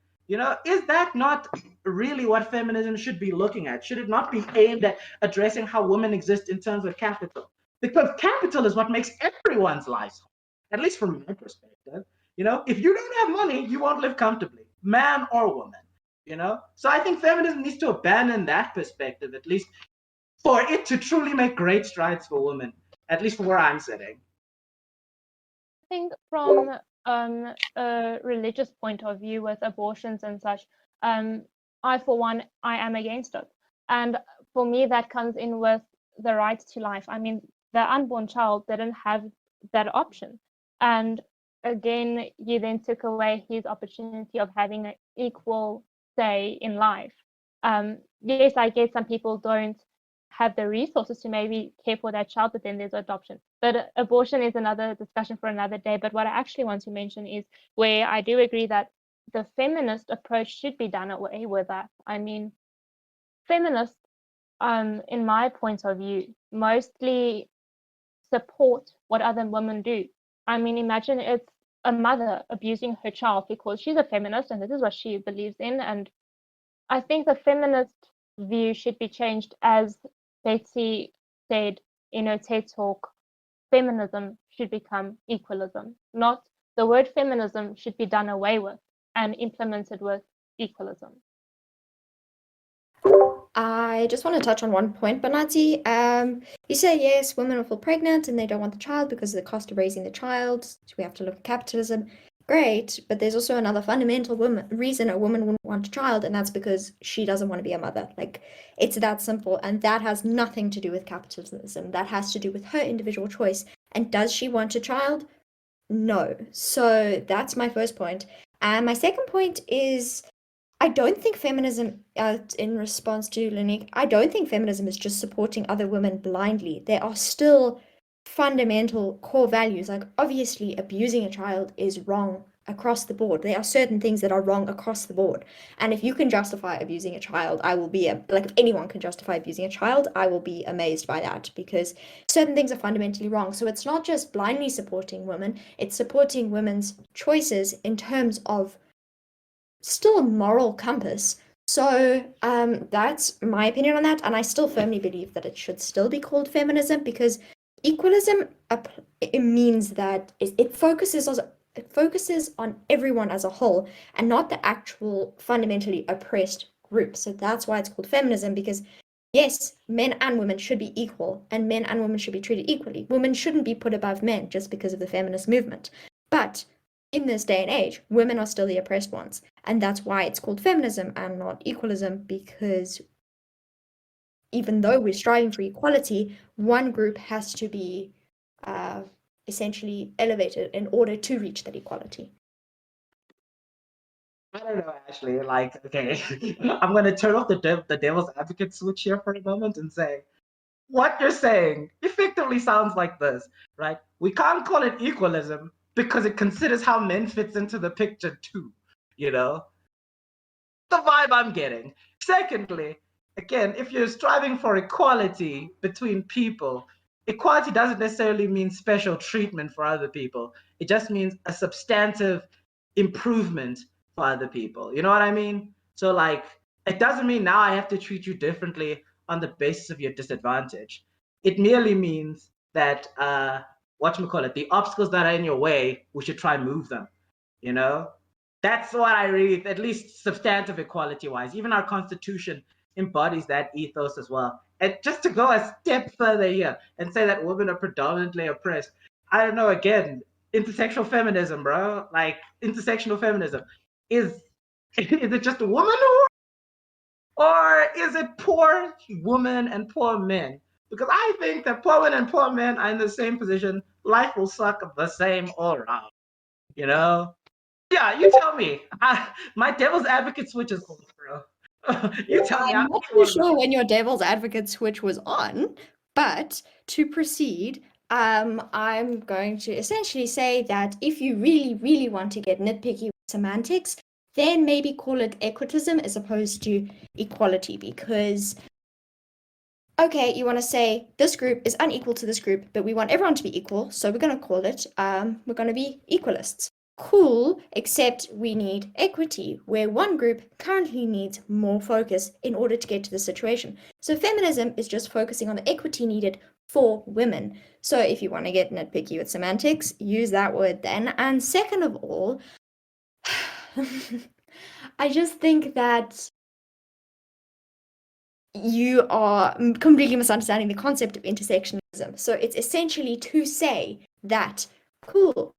Is that not really what feminism should be looking at? Should it not be aimed at addressing how women exist in terms of capital? Because capital is what makes everyone's lives hard, at least from my perspective. If you don't have money, you won't live comfortably, man or woman. So I think feminism needs to abandon that perspective, at least for it to truly make great strides for women, at least from where I'm sitting. I think from a religious point of view with abortions and such, I, for one, I am against it. And for me, that comes in with the right to life. I mean, the unborn child didn't have that option. And again, you then took away his opportunity of having an equal say in life. Yes, I guess some people don't have the resources to maybe care for that child, but then there's adoption. But abortion is another discussion for another day. But what I actually want to mention is where I do agree that the feminist approach should be done away with that. I mean, feminists, in my point of view, mostly support what other women do. I mean, imagine it's a mother abusing her child because she's a feminist and this is what she believes in. And I think the feminist view should be changed, as Betsy said in her TED Talk. Feminism should become equalism. Not the word feminism should be done away with and implemented with equalism. I just want to touch on one point, Banathi. You say, yes, women will fall pregnant and they don't want the child because of the cost of raising the child. So we have to look at capitalism. great, but there's also another fundamental reason a woman wouldn't want a child, and that's because she doesn't want to be a mother. Like, it's that simple, and that has nothing to do with capitalism. That has to do with her individual choice. And does she want a child? No. So that's my first point. And my second point is, I don't think feminism, in response to Lynique, I don't think feminism is just supporting other women blindly. There are still fundamental core values. Like, obviously, abusing a child is wrong across the board. There are certain things that are wrong across the board. And if you can justify abusing a child, I will be, if anyone can justify abusing a child, I will be amazed by that, because certain things are fundamentally wrong. So it's not just blindly supporting women, it's supporting women's choices in terms of still a moral compass. So that's my opinion on that, and I still firmly believe that it should still be called feminism, because equalism, it means that it focuses on everyone as a whole and not the actual fundamentally oppressed group. So that's why it's called feminism, because yes, men and women should be equal, and men and women should be treated equally. Women shouldn't be put above men just because of the feminist movement. But in this day and age, women are still the oppressed ones. And that's why it's called feminism and not equalism, because even though we're striving for equality, one group has to be essentially elevated in order to reach that equality. I don't know, Ashley. Like, okay, I'm gonna turn off the devil's advocate switch here for a moment and say, what you're saying effectively sounds like this, right? We can't call it equalism because it considers how men fits into the picture too, you know? The vibe I'm getting. Secondly, again, if you're striving for equality between people, equality doesn't necessarily mean special treatment for other people. It just means a substantive improvement for other people. You know what I mean? So, like, it doesn't mean now I have to treat you differently on the basis of your disadvantage. It merely means that whatchamacallit, the obstacles that are in your way, we should try and move them, you know? That's what I read, at least substantive equality wise. Even our constitution embodies that ethos as well. And just to go a step further here and say that women are predominantly oppressed, I don't know, again, intersectional feminism, bro. Like, intersectional feminism. Is it just a woman or is it poor women and poor men? Because I think that poor women and poor men are in the same position. Life will suck the same all around, you know? Yeah, you tell me. My devil's advocate switch is on, bro. You tell me. I'm not too sure when your devil's advocate switch was on, but to proceed, I'm going to essentially say that if you really, really want to get nitpicky with semantics, then maybe call it equitism as opposed to equality, because okay, you want to say this group is unequal to this group, but we want everyone to be equal, so we're going to call it, we're going to be equalists. Cool, except we need equity, where one group currently needs more focus in order to get to the situation. So feminism is just focusing on the equity needed for women. So if you want to get nitpicky with semantics, use that word then. And second of all, I just think that you are completely misunderstanding the concept of intersectionalism. So it's essentially to say that, cool,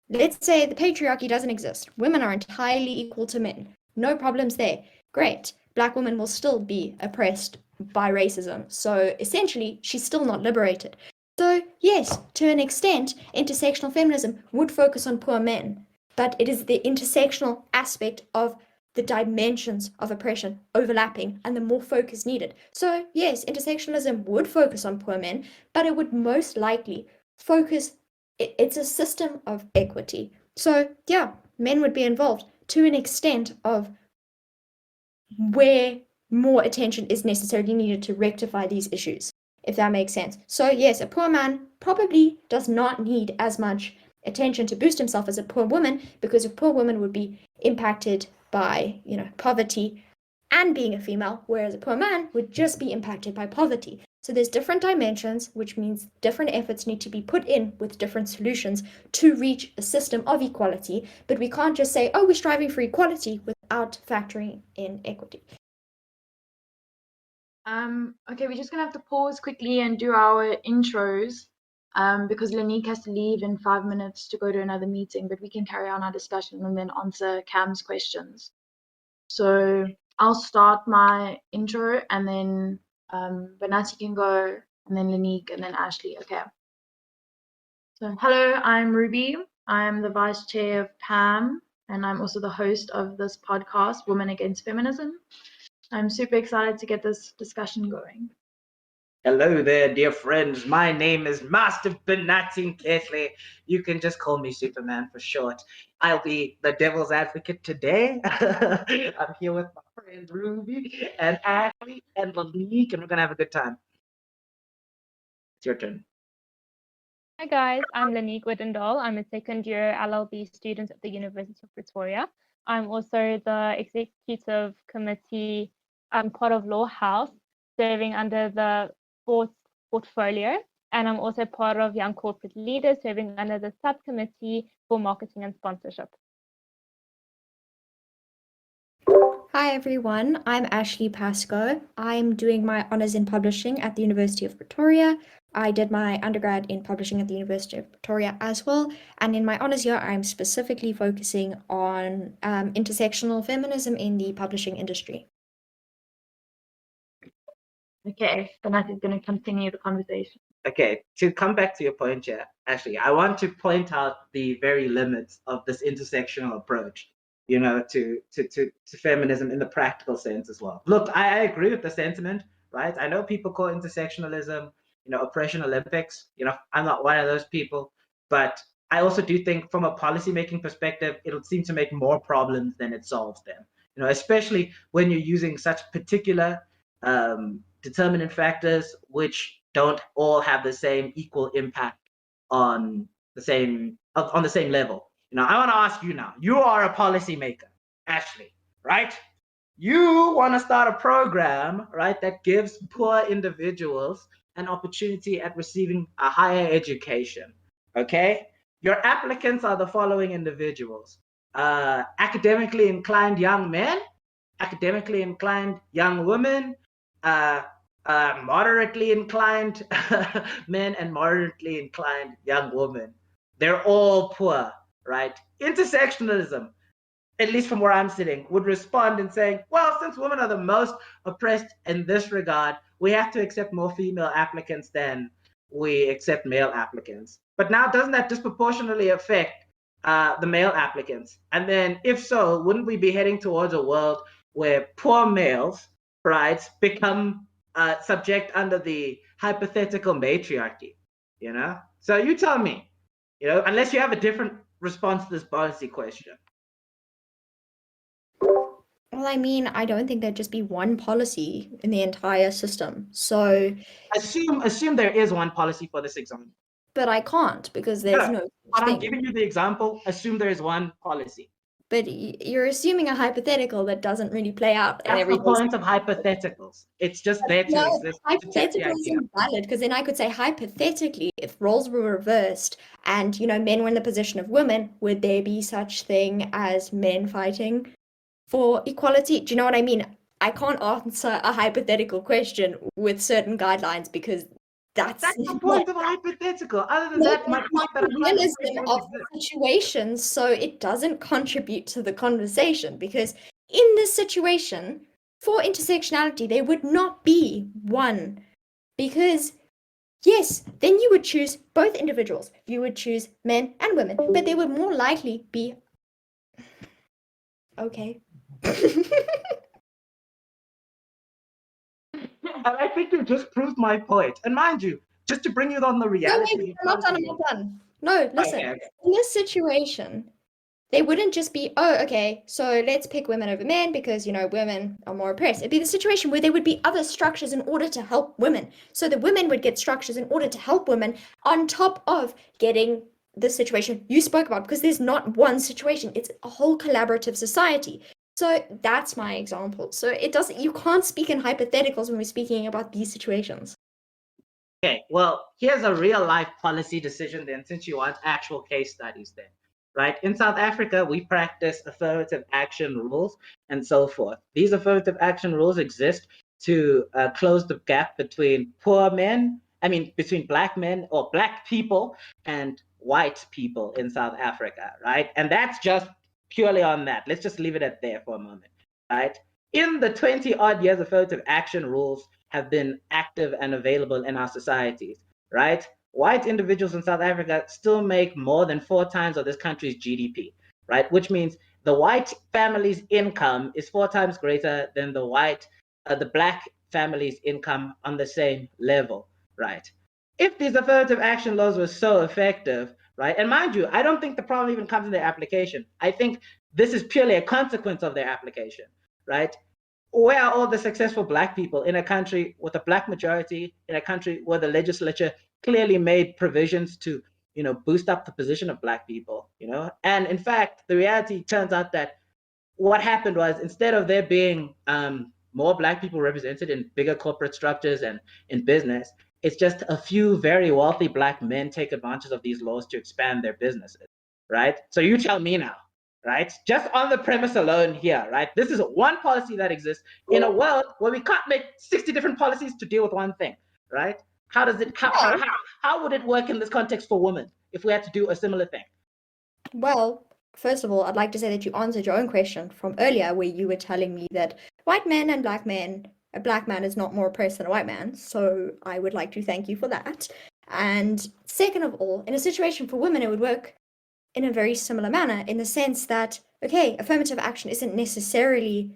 let's say the patriarchy doesn't exist. Women are entirely equal to men. No problems there. Great. Black women will still be oppressed by racism. So essentially, she's still not liberated. So yes, to an extent, intersectional feminism would focus on poor men, but it is the intersectional aspect of the dimensions of oppression overlapping and the more focus needed. So yes, intersectionalism would focus on poor men, but it would most likely focus, it's a system of equity. So yeah, men would be involved to an extent of where more attention is necessarily needed to rectify these issues, if that makes sense. So yes, a poor man probably does not need as much attention to boost himself as a poor woman, because a poor woman would be impacted by, poverty and being a female, whereas a poor man would just be impacted by poverty. So there's different dimensions, which means different efforts need to be put in with different solutions to reach a system of equality. But we can't just say, oh, we're striving for equality without factoring in equity. Okay, we're just gonna have to pause quickly and do our intros. because Lynique has to leave in 5 minutes to go to another meeting, but we can carry on our discussion and then answer Cam's questions. So I'll start my intro and then Banathi can go, and then Lynique, and then Ashleigh. Okay. So hello, I'm Ruby. I'm the vice chair of PAM, and I'm also the host of this podcast, Women Against Feminism. I'm super excited to get this discussion going. Hello there, dear friends. My name is Master Banathi Nkehli. You can just call me Superman for short. I'll be the devil's advocate today. I'm here with my friend Ruby and Ashleigh and Lynique, and we're gonna have a good time. It's your turn. Hi guys, I'm Lynique Odendaal. I'm a second year LLB student at the University of Pretoria. I'm also the executive committee, part of Law House, serving under the sports portfolio, and I'm also part of Young Corporate Leaders, serving under the subcommittee for marketing and sponsorship. Hi everyone, I'm Ashleigh Pascoe. I'm doing my honours in publishing at the University of Pretoria. I did my undergrad in publishing at the University of Pretoria as well, and in my honours year I'm specifically focusing on intersectional feminism in the publishing industry. Okay, Banathi is going to continue the conversation. Okay, to come back to your point here, Ashleigh, I want to point out the very limits of this intersectional approach, to feminism in the practical sense as well. Look, I agree with the sentiment, right? I know people call intersectionalism, oppression Olympics. I'm not one of those people, but I also do think from a policymaking perspective, it'll seem to make more problems than it solves them, especially when you're using such particular determinant factors which don't all have the same equal impact on the same level. I want to ask you now. You are a policymaker, Ashleigh, right? You want to start a program, right, that gives poor individuals an opportunity at receiving a higher education. Okay, your applicants are the following individuals: academically inclined young men, academically inclined young women, moderately inclined men, and moderately inclined young women. They're all poor, right? Intersectionalism, at least from where I'm sitting, would respond in saying, well, since women are the most oppressed in this regard, we have to accept more female applicants than we accept male applicants. But now, doesn't that disproportionately affect the male applicants? And then if so, wouldn't we be heading towards a world where poor males, right, become subject under the hypothetical matriarchy? So you tell me, unless you have a different response to this policy question. Well, I mean, I don't think there'd just be one policy in the entire system. So assume there is one policy for this example. But I can't because there's no But thing. I'm giving you the example. Assume there is one policy. But you're assuming a hypothetical that doesn't really play out. That's the point of hypotheticals. It's just there to exist. Hypothetical is invalid because then I could say hypothetically, if roles were reversed and men were in the position of women, would there be such thing as men fighting for equality? Do you know what I mean? I can't answer a hypothetical question with certain guidelines because that's the point of a hypothetical. Other than that, my point that realism of the situation, so it doesn't contribute to the conversation, because in this situation, for intersectionality, there would not be one, because yes, then you would choose both individuals. You would choose men and women, but there would more likely be okay. And I think you just proved my point. And mind you, just to bring you on the reality. No, I'm not done. No, listen. Okay. In this situation, they wouldn't just be, okay, so let's pick women over men because, women are more oppressed. It'd be the situation where there would be other structures in order to help women. So the women would get structures in order to help women on top of getting the situation you spoke about, because there's not one situation. It's a whole collaborative society. So that's my example. So you can't speak in hypotheticals when we're speaking about these situations. Okay, well, here's a real life policy decision then, since you want actual case studies then, right? In South Africa, we practice affirmative action rules and so forth. These affirmative action rules exist to close the gap between poor men between black men or black people and white people in South Africa, right? And that's just purely on that. Let's just leave it at there for a moment, right? In the 20 odd years, affirmative action rules have been active and available in our societies, right? White individuals in South Africa still make more than 4 times of this country's GDP, right? Which means the white family's income is 4 times greater than the black family's income on the same level, right? If these affirmative action laws were so effective, right? And mind you, I don't think the problem even comes in their application. I think this is purely a consequence of their application, right? Where are all the successful black people in a country with a black majority, in a country where the legislature clearly made provisions to, boost up the position of black people, And in fact, the reality turns out that what happened was, instead of there being more black people represented in bigger corporate structures and in business, it's just a few very wealthy black men take advantage of these laws to expand their businesses, right? So you tell me now, right? Just on the premise alone here, right? This is one policy that exists in a world where we can't make 60 different policies to deal with one thing, right? How would it work in this context for women if we had to do a similar thing? Well, first of all, I'd like to say that you answered your own question from earlier, where you were telling me that white men and black men, a black man is not more oppressed than a white man. So I would like to thank you for that. And second of all, in a situation for women, it would work in a very similar manner, in the sense that, okay, affirmative action isn't necessarily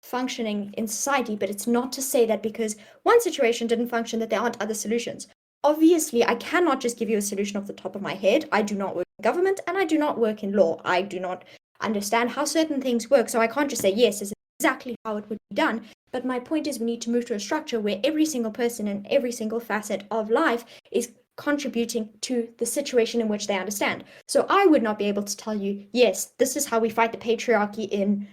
functioning in society, but it's not to say that because one situation didn't function that there aren't other solutions. Obviously, I cannot just give you a solution off the top of my head. I do not work in government and I do not work in law. I do not understand how certain things work, so I can't just say, yes, this is exactly how it would be done. But my point is, we need to move to a structure where every single person in every single facet of life is contributing to the situation in which they understand. So I would not be able to tell you, yes, this is how we fight the patriarchy in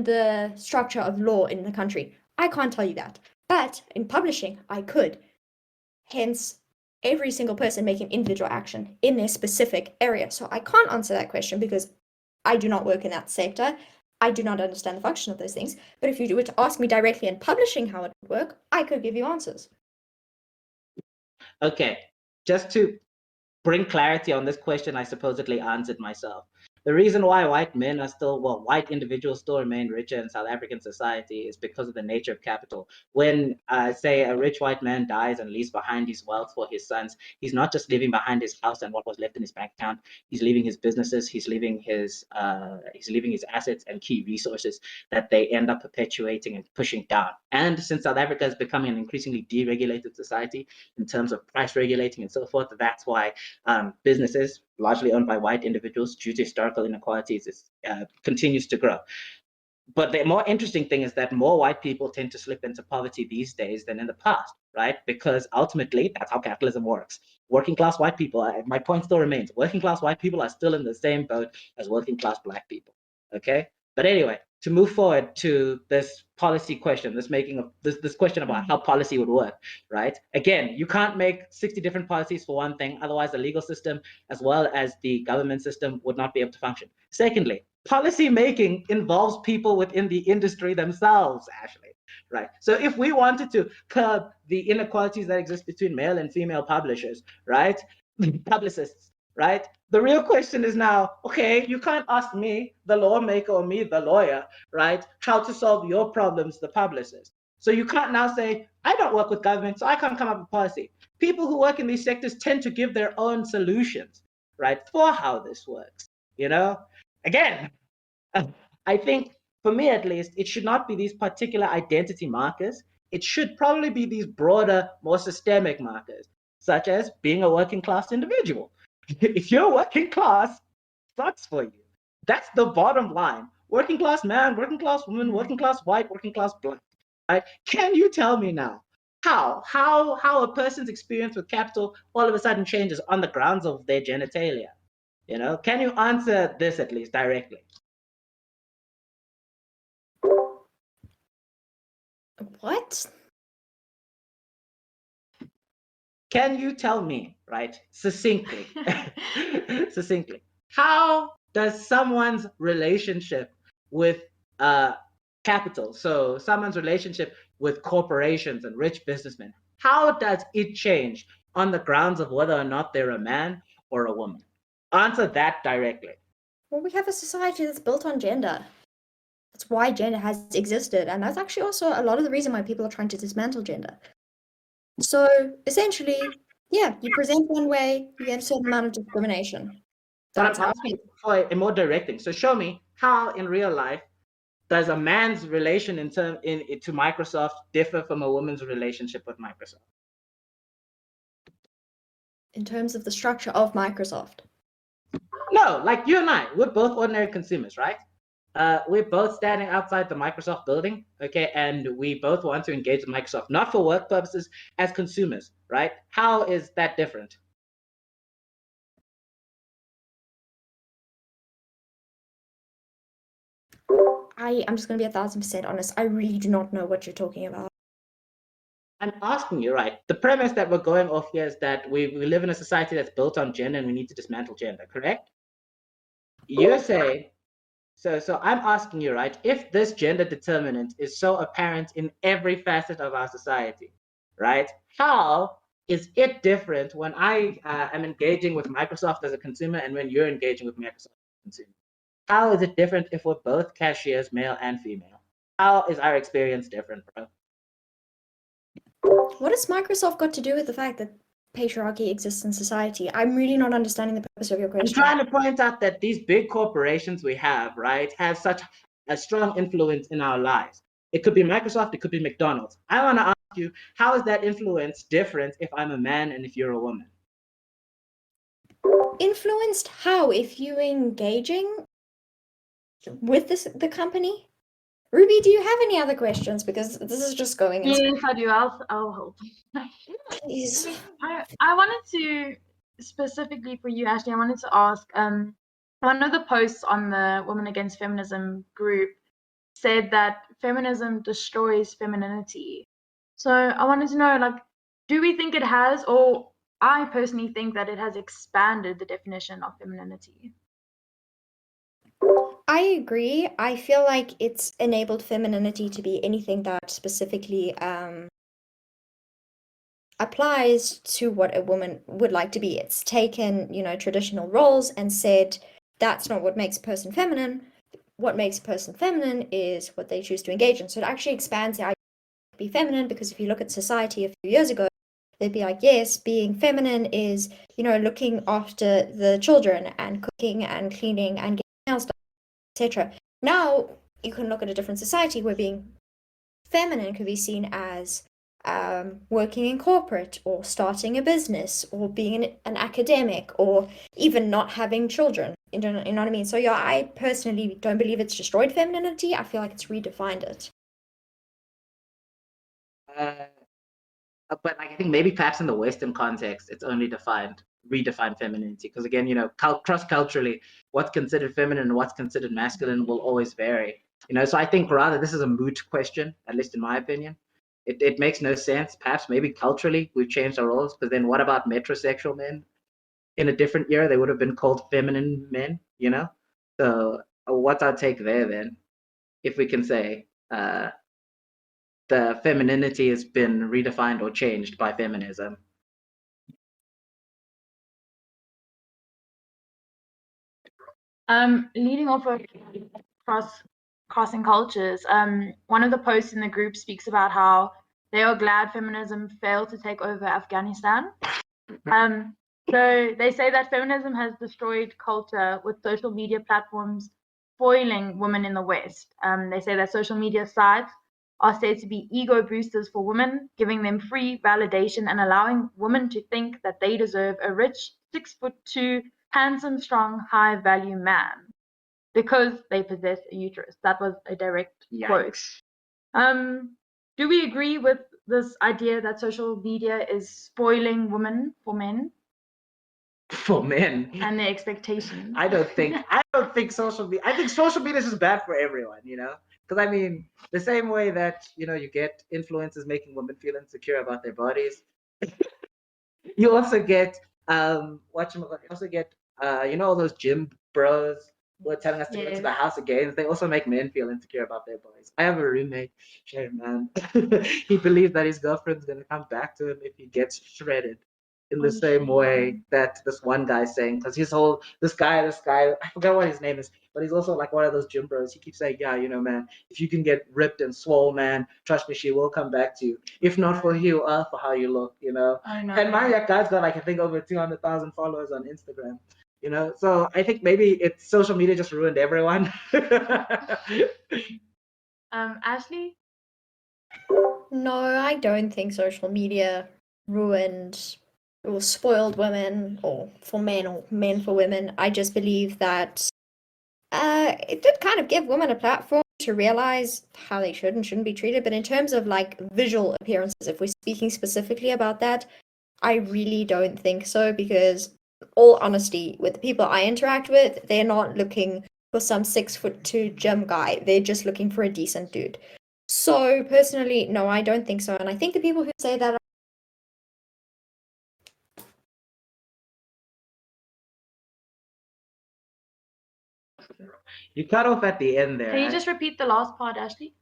the structure of law in the country. I can't tell you that. But in publishing, I could. Hence, every single person making individual action in their specific area. So I can't answer that question because I do not work in that sector. I do not understand the function of those things. But if you were to ask me directly in publishing how it would work, I could give you answers. Okay, just to bring clarity on this question, I supposedly answered myself. The reason why white individuals still remain richer in South African society is because of the nature of capital. When, say, a rich white man dies and leaves behind his wealth for his sons, he's not just leaving behind his house and what was left in his bank account. He's leaving his businesses. He's leaving his assets and key resources that they end up perpetuating and pushing down. And since South Africa is becoming an increasingly deregulated society in terms of price regulating and so forth, that's why businesses largely owned by white individuals due to historical inequalities continues to grow. But the more interesting thing is that more white people tend to slip into poverty these days than in the past, right? Because ultimately, that's how capitalism works. Working class white people, my point still remains, working class white people are still in the same boat as working class black people, okay? But anyway, to move forward to this policy question, this question about how policy would work, right? Again, you can't make 60 different policies for one thing, otherwise the legal system as well as the government system would not be able to function. Secondly, policy making involves people within the industry themselves, Ashleigh, right? So if we wanted to curb the inequalities that exist between male and female publishers, right? Publicists, right? The real question is now, okay, you can't ask me, the lawmaker, or me, the lawyer, right, how to solve your problems, the publicist. So you can't now say, I don't work with government, so I can't come up with policy. People who work in these sectors tend to give their own solutions, right, for how this works, Again, I think, for me at least, it should not be these particular identity markers. It should probably be these broader, more systemic markers, such as being a working class individual. If you're working class, sucks for you. That's the bottom line. Working class man, working class woman, working class white, working class black. Right? Can you tell me now how a person's experience with capital all of a sudden changes on the grounds of their genitalia? Can you answer this at least directly? What? Can you tell me, right, succinctly, how does someone's relationship with capital, so someone's relationship with corporations and rich businessmen, how does it change on the grounds of whether or not they're a man or a woman? Answer that directly. Well, we have a society that's built on gender. That's why gender has existed, and that's actually also a lot of the reason why people are trying to dismantle gender. So essentially, yeah, you present one way, you get a certain amount of discrimination. But That's I'm how asking for a more direct thing. So show me how in real life does a man's relation to Microsoft differ from a woman's relationship with Microsoft? in terms of the structure of Microsoft. No, like you and I, we're both ordinary consumers, right? We're both standing outside the Microsoft building, okay, and we both want to engage with Microsoft, not for work purposes, as consumers, right? How is that different? I'm just going to be 1,000% honest. I really do not know what you're talking about. I'm asking you, right? The premise that we're going off here is that we live in a society that's built on gender and we need to dismantle gender, correct? You say, so I'm asking you, right? If this gender determinant is so apparent in every facet of our society, right? How is it different when I am engaging with Microsoft as a consumer and when you're engaging with Microsoft as a consumer? How is it different if we're both cashiers, male and female? How is our experience different, bro? What has Microsoft got to do with the fact that patriarchy exists in society? I'm really not understanding the purpose of your I'm question. trying to point out that these big corporations we have, right, have such a strong influence in our lives. It could be Microsoft, it could be McDonald's. I want to ask you, how is that influence different if I'm a man and if you're a woman? Influenced how? If you're engaging with the company? Ruby, do you have any other questions? Because this is just going in. Yes, I do. I'll help. Please. I wanted to specifically for you, Ashley. I wanted to ask. One of the posts on the Women Against Feminism group said that feminism destroys femininity. So I wanted to know, like, do we think it has, or I personally think that it has expanded the definition of femininity? I agree. I feel like it's enabled femininity to be anything that specifically applies to what a woman would like to be. It's taken, traditional roles and said that's not what makes a person feminine. What makes a person feminine is what they choose to engage in. So it actually expands the idea of be feminine, because if you look at society a few years ago, they'd be like, yes, being feminine is, looking after the children and cooking and cleaning and getting nails done, etc. Now you can look at a different society where being feminine could be seen as working in corporate or starting a business or being an academic or even not having children. You know what I mean? So yeah, I personally don't believe it's destroyed femininity. I feel like it's redefined it. But I think maybe perhaps in the Western context, it's only redefined femininity. Because again, cross-culturally, what's considered feminine and what's considered masculine will always vary. So I think rather this is a moot question, at least in my opinion. It makes no sense. Perhaps maybe culturally we've changed our roles, but then what about metrosexual men? In a different era, they would have been called feminine men, So what's our take there then? If we can say the femininity has been redefined or changed by feminism. Leading off of crossing cultures, one of the posts in the group speaks about how they are glad feminism failed to take over Afghanistan. So they say that feminism has destroyed culture with social media platforms foiling women in the West. They say that social media sites are said to be ego boosters for women, giving them free validation and allowing women to think that they deserve a rich 6'2", handsome, strong, high-value man because they possess a uterus. That was a direct quote. Do we agree with this idea that social media is spoiling women for men? For men and their expectations. I don't think social media. I think social media is just bad for everyone, Because I mean, the same way that you get influencers making women feel insecure about their bodies, you also get all those gym bros were telling us to go to Yes. the house of games, they also make men feel insecure about their boys. I have a roommate, shame man. He believes that his girlfriend's gonna come back to him if he gets shredded in the same way that this one guy's saying, because this guy, I forgot what his name is, but he's also like one of those gym bros. He keeps saying, yeah, man, if you can get ripped and swole, man, trust me, she will come back to you. If not for you, for how you look, I know. And that guy's got like I think over 200,000 followers on Instagram. So I think maybe it's social media just ruined everyone. Ashleigh? No, I don't think social media ruined or spoiled women, or for men, or men for women. I just believe that it did kind of give women a platform to realize how they should and shouldn't be treated. But in terms of like visual appearances, if we're speaking specifically about that, I really don't think so, because all honesty, with the people I interact with, they're not looking for some 6'2" gym guy. They're just looking for a decent dude. So personally, no, I don't think so. And I think the people who say that You cut off at the end there. Can you just repeat the last part, Ashleigh?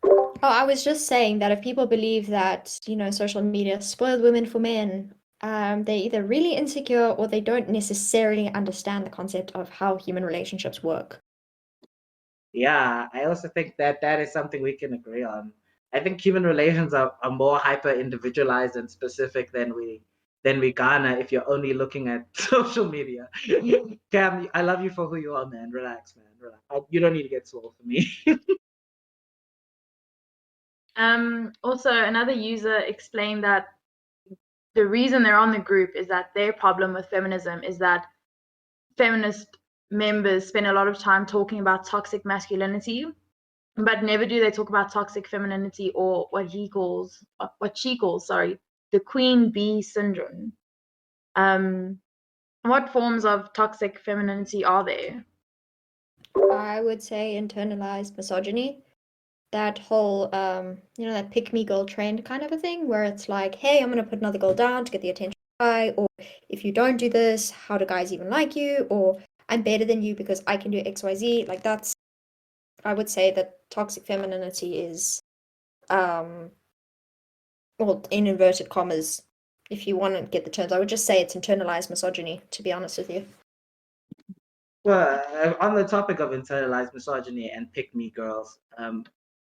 Oh, I was just saying that if people believe that, social media spoiled women for men, they're either really insecure or they don't necessarily understand the concept of how human relationships work. Yeah, I also think that is something we can agree on. I think human relations are more hyper individualized and specific than we garner if you're only looking at social media. Cam, I love you for who you are, man. Relax, man. Relax. You don't need to get swole for me. Also, another user explained that the reason they're on the group is that their problem with feminism is that feminist members spend a lot of time talking about toxic masculinity, but never do they talk about toxic femininity, or what she calls, the queen bee syndrome. What forms of toxic femininity are there? I would say internalized misogyny. That whole, that pick me girl trend kind of a thing, where it's like, hey, I'm going to put another girl down to get the attention of a guy, or if you don't do this, how do guys even like you? Or I'm better than you because I can do XYZ. Like I would say that toxic femininity is, well, in inverted commas, if you want to get the terms, I would just say it's internalized misogyny, to be honest with you. Well, on the topic of internalized misogyny and pick me girls,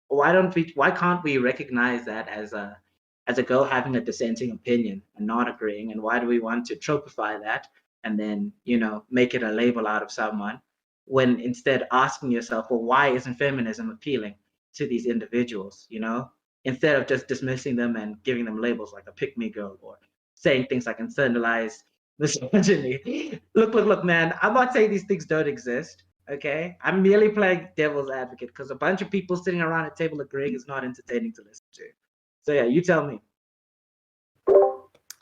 why can't we recognize that as a girl having a dissenting opinion and not agreeing? And why do we want to tropify that and then make it a label out of someone, when instead asking yourself, well, why isn't feminism appealing to these individuals? Instead of just dismissing them and giving them labels like a pick me girl, or saying things like internalized misogyny. Look, man, I'm not saying these things don't exist. Okay, I'm merely playing devil's advocate, because a bunch of people sitting around a table agreeing is not entertaining to listen to. So yeah, you tell me.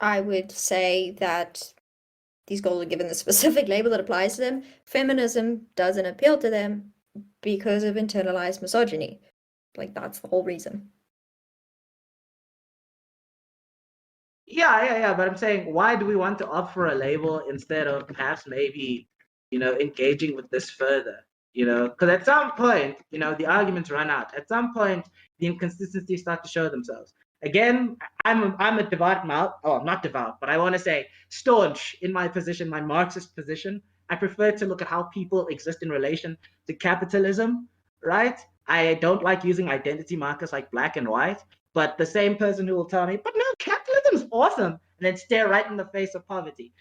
I would say that these girls are given the specific label that applies to them. Feminism doesn't appeal to them because of internalized misogyny. Like, that's the whole reason. Yeah, but I'm saying, why do we want to opt for a label instead of perhaps maybe, engaging with this further? Because at some point, the arguments run out. At some point, the inconsistencies start to show themselves. Again, I'm a devout mouth. Oh, I'm not devout, but I want to say staunch in my position, my Marxist position. I prefer to look at how people exist in relation to capitalism, right? I don't like using identity markers like black and white. But the same person who will tell me, but no, capitalism is awesome, and then stare right in the face of poverty.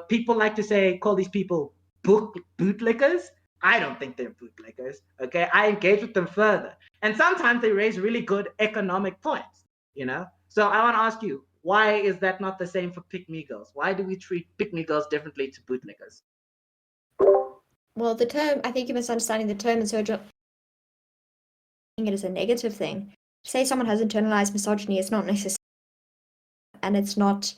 People like to call these people bootlickers. I don't think they're bootlickers. Okay, I engage with them further, and sometimes they raise really good economic points. So I want to ask you, why is that not the same for pick-me girls? Why do we treat pick-me girls differently to bootlickers? Well, the term, I think you're misunderstanding the term, and so it is a negative thing. Say someone has internalized misogyny, it's not necessarily, and it's not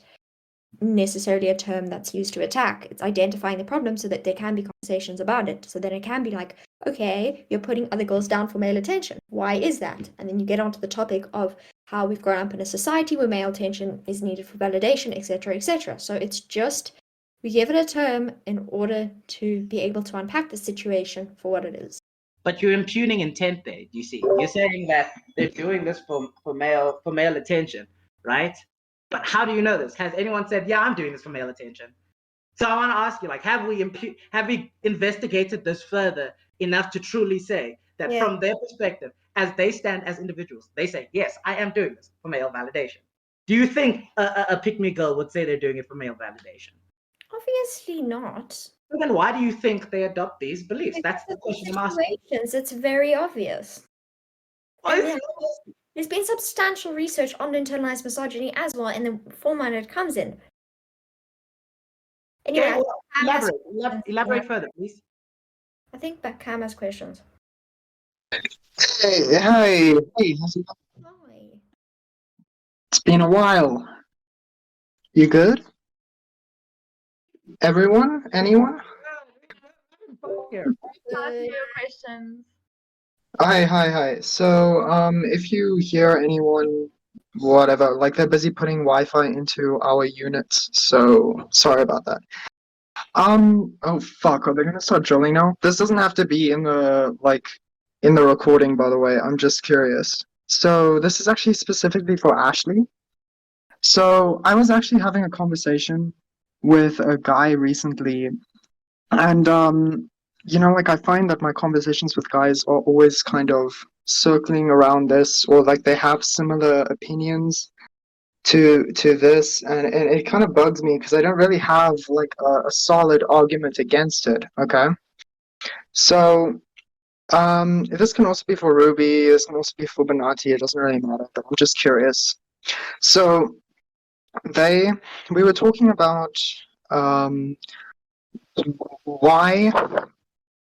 necessarily a term that's used to attack. It's identifying the problem so that there can be conversations about it. So then it can be like, okay, you're putting other girls down for male attention. Why is that? And then you get onto the topic of how we've grown up in a society where male attention is needed for validation, etc., etc. So it's just We give it a term in order to be able to unpack the situation for what it is. But you're impugning intent there. You see, you're saying that they're doing this for male attention, right? But how do you know this? Has anyone said, "Yeah, I'm doing this for male attention"? So I want to ask you, like, have we investigated this further enough to truly say that from their perspective, as they stand as individuals, they say, "Yes, I am doing this for male validation"? Do you think a pick-me girl would say they're doing it for male validation? Obviously not. So then why do you think they adopt these beliefs? That's the question I'm asking. It's very obvious. Well, And there's been substantial research on internalized misogyny as well in the format it comes in. Anyway, okay, well, elaborate further, please. I think that Cam has questions. Hey, how's it going? Hi. It's been a while. You good? Everyone? Anyone? Here. Answer your questions. Hi. So, if you hear anyone, whatever, like they're busy putting Wi-Fi into our units, so sorry about that. Oh fuck, are they gonna start drilling now? This doesn't have to be in the recording, by the way. I'm just curious. So this is actually specifically for Ashleigh. So I was actually having a conversation with a guy recently, and like I find that my conversations with guys are always kind of circling around this, or like they have similar opinions to this, and it kind of bugs me because I don't really have like a solid argument against it. Okay, so this can also be for Ruby, this can also be for Banathi, it doesn't really matter, but I'm just curious. So we were talking about why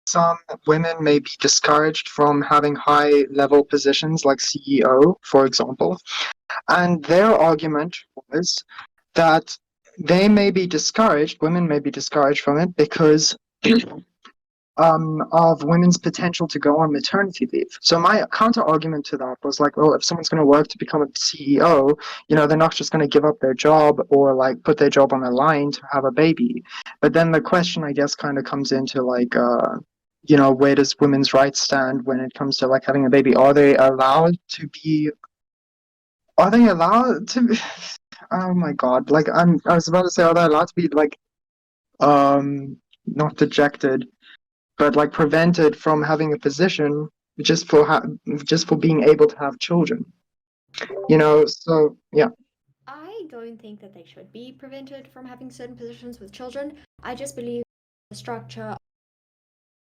some women may be discouraged from having high level positions like CEO, for example. And their argument was that women may be discouraged from it because of women's potential to go on maternity leave. So my counter argument to that was like, well, if someone's going to work to become a CEO, they're not just going to give up their job or like put their job on the line to have a baby. But then the question, I guess, kind of comes into like, where does women's rights stand when it comes to like having a baby? Are they allowed to be? Oh my God! Like I was about to say, are they allowed to be like, not dejected, but like prevented from having a position just for being able to have children? So yeah. I don't think that they should be prevented from having certain positions with children. I just believe the structure,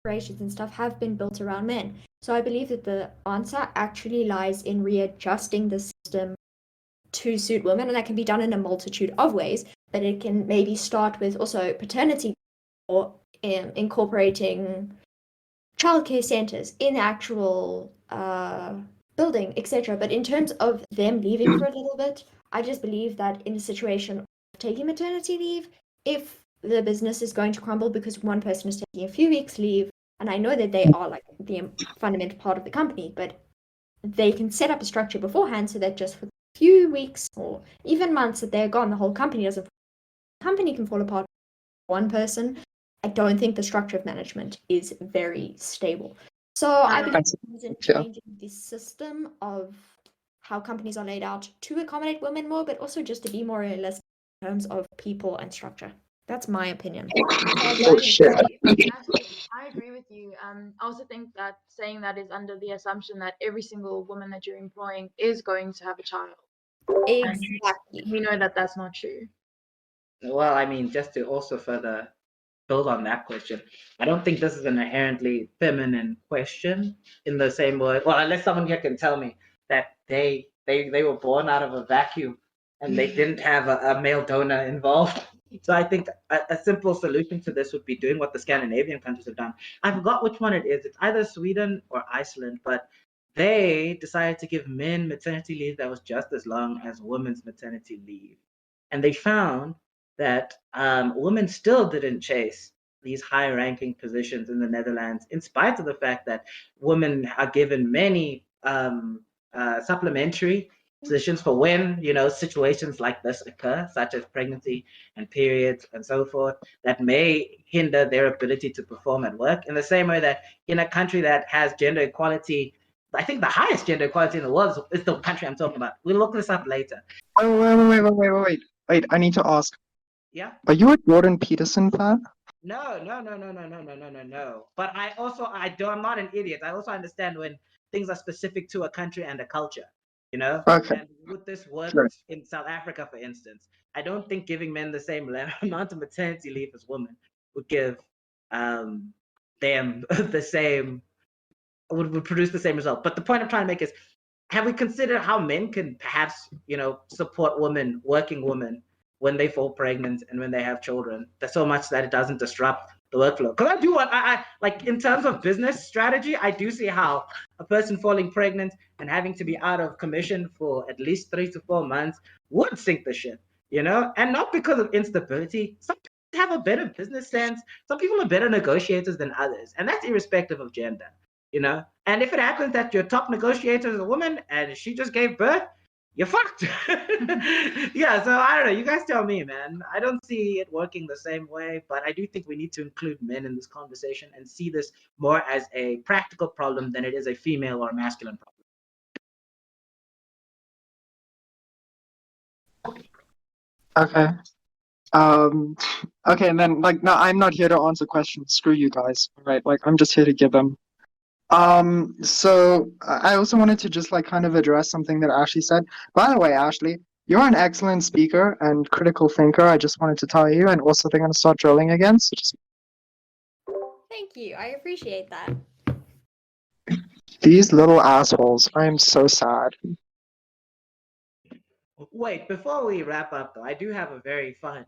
operations and stuff have been built around men. So I believe that the answer actually lies in readjusting the system to suit women, and that can be done in a multitude of ways. But it can maybe start with also paternity or incorporating childcare centers in the actual building, etc. But in terms of them leaving for a little bit, I just believe that in a situation of taking maternity leave, if the business is going to crumble because one person is taking a few weeks leave, and I know that they are like the fundamental part of the company, but they can set up a structure beforehand so that just for a few weeks or even months that they're gone, the whole company can fall apart. One person, I don't think the structure of management is very stable. So I believe in changing the system of how companies are laid out to accommodate women more, but also just to be more realistic in terms of people and structure. That's my opinion. Oh shit. I agree with you. I also think that saying that is under the assumption that every single woman that you're employing is going to have a child. Exactly. We know that that's not true. Well, I mean, just to also further build on that question, I don't think this is an inherently feminine question in the same way. Well, unless someone here can tell me that they were born out of a vacuum and they didn't have a male donor involved. So I think a simple solution to this would be doing what the Scandinavian countries have done. I forgot which one it is. It's either Sweden or Iceland, but they decided to give men maternity leave that was just as long as women's maternity leave. And they found that women still didn't chase these high-ranking positions in the Netherlands, in spite of the fact that women are given many supplementary positions for when, situations like this occur, such as pregnancy and periods and so forth, that may hinder their ability to perform at work. In the same way that in a country that has gender equality, I think the highest gender equality in the world is the country I'm talking about. We'll look this up later. Oh, wait, I need to ask. Yeah? Are you a Jordan Peterson fan? No. But I'm not an idiot. I also understand when things are specific to a country and a culture, Okay. And would this work Sure. in South Africa, for instance? I don't think giving men the same amount of maternity leave as women would give them the same, would produce the same result. But the point I'm trying to make is, have we considered how men can perhaps, support working women, when they fall pregnant and when they have children? There's so much that it doesn't disrupt the workflow. Because I like, in terms of business strategy, I do see how a person falling pregnant and having to be out of commission for at least 3 to 4 months would sink the ship, and not because of instability. Some people have a better business sense. Some people are better negotiators than others, and that's irrespective of gender, And if it happens that your top negotiator is a woman and she just gave birth, you're fucked. Yeah, so I don't know. You guys tell me, man. I don't see it working the same way, but I do think we need to include men in this conversation and see this more as a practical problem than it is a female or a masculine problem. Okay. Okay, and then no, I'm not here to answer questions. Screw you guys. Right? I'm just here to give them. So I also wanted to just kind of address something that Ashley said. By the way, Ashley, you're an excellent speaker and critical thinker. I just wanted to tell you, and also they're going to start drilling again. So just... Thank you. I appreciate that. These little assholes. I am so sad. Wait, before we wrap up, though, I do have a very fun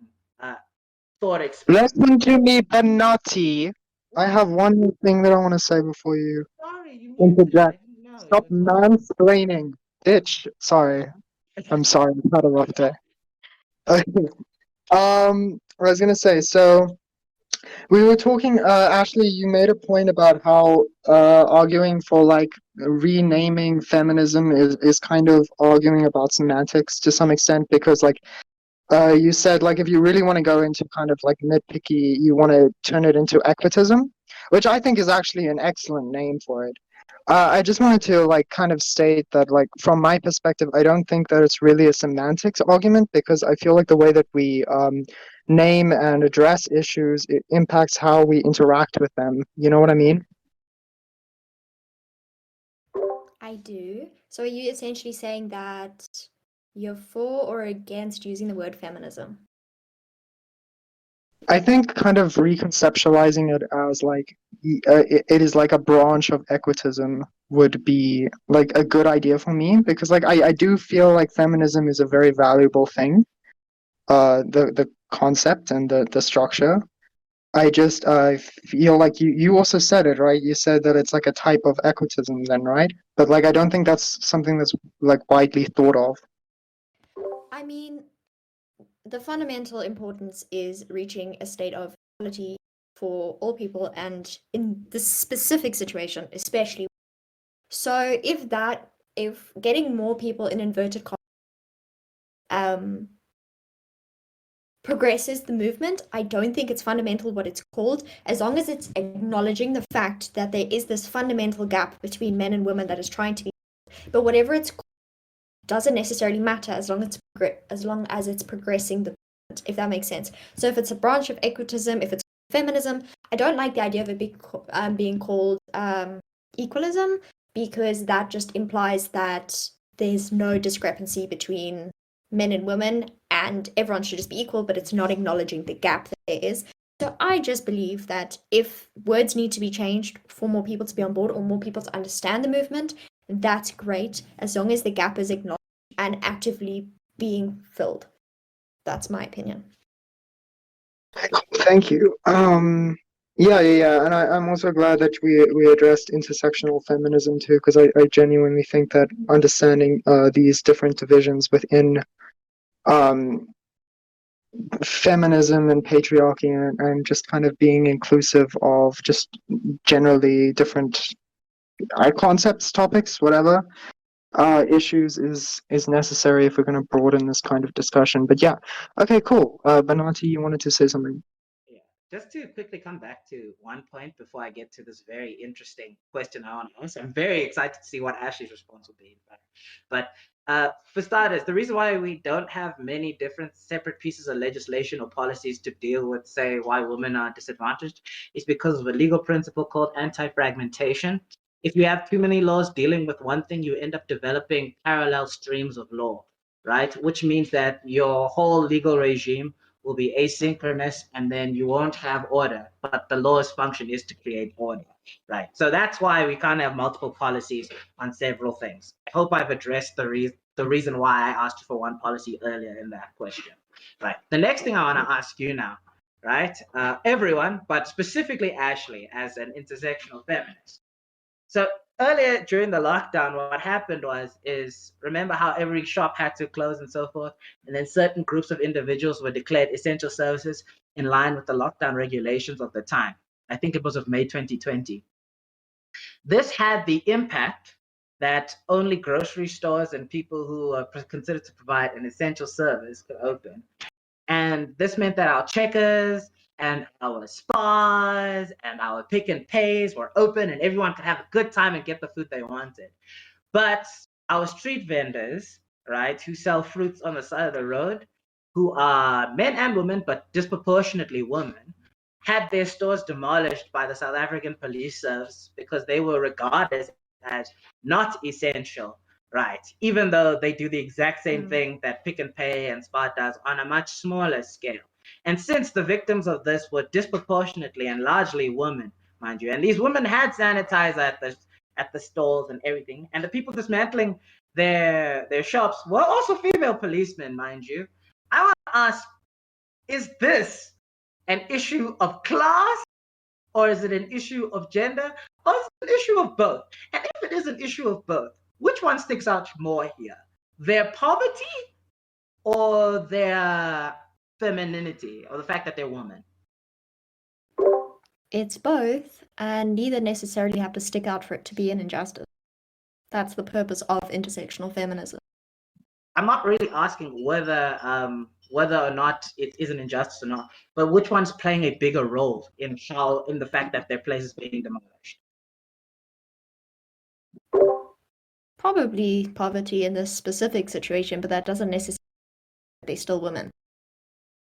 thought experiment. Listen to me, Banathi. I have one more thing that I want to say before you interject. Stop mansplaining, bitch. Sorry. I'm sorry. I've had a rough day. Okay. What I was gonna say. So we were talking. Ashley, you made a point about how arguing for renaming feminism is kind of arguing about semantics to some extent, because you said if you really want to go into kind of nitpicky, you want to turn it into equitism, which I think is actually an excellent name for it. I just wanted to kind of state that from my perspective, I don't think that it's really a semantics argument, because I feel the way that we name and address issues, it impacts how we interact with them. You know what I mean? I do. So are you essentially saying that you're for or against using the word feminism? I think kind of reconceptualizing it as it is a branch of equitism would be a good idea for me, because I do feel feminism is a very valuable thing, the concept and the structure. I just feel you also said it, right? You said that it's a type of equitism then, right? But I don't think that's something that's widely thought of. I mean, the fundamental importance is reaching a state of equality for all people, and in this specific situation, especially. So if getting more people in inverted commas progresses the movement, I don't think it's fundamental what it's called, as long as it's acknowledging the fact that there is this fundamental gap between men and women that is trying to be. But whatever it's called doesn't necessarily matter as long as it's progressing the movement, if that makes sense. So if it's a branch of equitism, if it's feminism, I don't like the idea of it being called equalism, because that just implies that there's no discrepancy between men and women and everyone should just be equal, but it's not acknowledging the gap that there is. So I just believe that if words need to be changed for more people to be on board or more people to understand the movement, that's great, as long as the gap is acknowledged and actively being filled. That's my opinion. Thank you. Yeah, and I'm also glad that we addressed intersectional feminism too, because I genuinely think that understanding these different divisions within feminism and patriarchy and just kind of being inclusive of just generally different concepts, topics, whatever, issues is necessary if we're going to broaden this kind of discussion. But yeah, okay, cool. Banathi, you wanted to say something? Yeah. Just to quickly come back to one point before I get to this very interesting question I want to ask. I'm very excited to see what Ashleigh's response will be. But for starters, the reason why we don't have many different separate pieces of legislation or policies to deal with, say, why women are disadvantaged is because of a legal principle called anti-fragmentation. If you have too many laws dealing with one thing, you end up developing parallel streams of law, right? Which means that your whole legal regime will be asynchronous and then you won't have order, but the law's function is to create order, right? So that's why we can't have multiple policies on several things. I hope I've addressed the reason why I asked you for one policy earlier in that question, right? The next thing I want to ask you now, right? Everyone, but specifically Ashleigh as an intersectional feminist. So earlier during the lockdown, what happened is remember how every shop had to close and so forth, and then certain groups of individuals were declared essential services in line with the lockdown regulations of the time. I think it was of May 2020. This had the impact that only grocery stores and people who are considered to provide an essential service could open. And this meant that our checkers and our spas and our pick and pays were open and everyone could have a good time and get the food they wanted. But our street vendors, right, who sell fruits on the side of the road, who are men and women, but disproportionately women, had their stores demolished by the South African police service because they were regarded as not essential, right? Even though they do the exact same thing that Pick and Pay and Spot does on a much smaller scale. And since the victims of this were disproportionately and largely women, mind you, and these women had sanitizer at the stalls and everything, and the people dismantling their shops were also female policemen, mind you. I want to ask, is this an issue of class, or is it an issue of gender, or is it an issue of both? And if it is an issue of both, which one sticks out more here? Their poverty or their femininity, or the fact that they're women? It's both, and neither necessarily have to stick out for it to be an injustice. That's the purpose of intersectional feminism. I'm not really asking whether or not it is an injustice or not, but which one's playing a bigger role in the fact that their place is being demolished? Probably poverty in this specific situation, but that doesn't necessarily mean they're still women.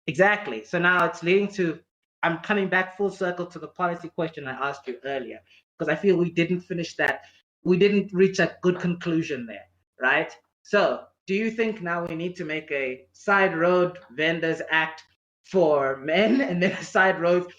Exactly. So now it's leading to, I'm coming back full circle to the policy question I asked you earlier, because I feel we didn't finish that. We didn't reach a good conclusion there, right? So do you think now we need to make a side road vendors act for men, and then a side road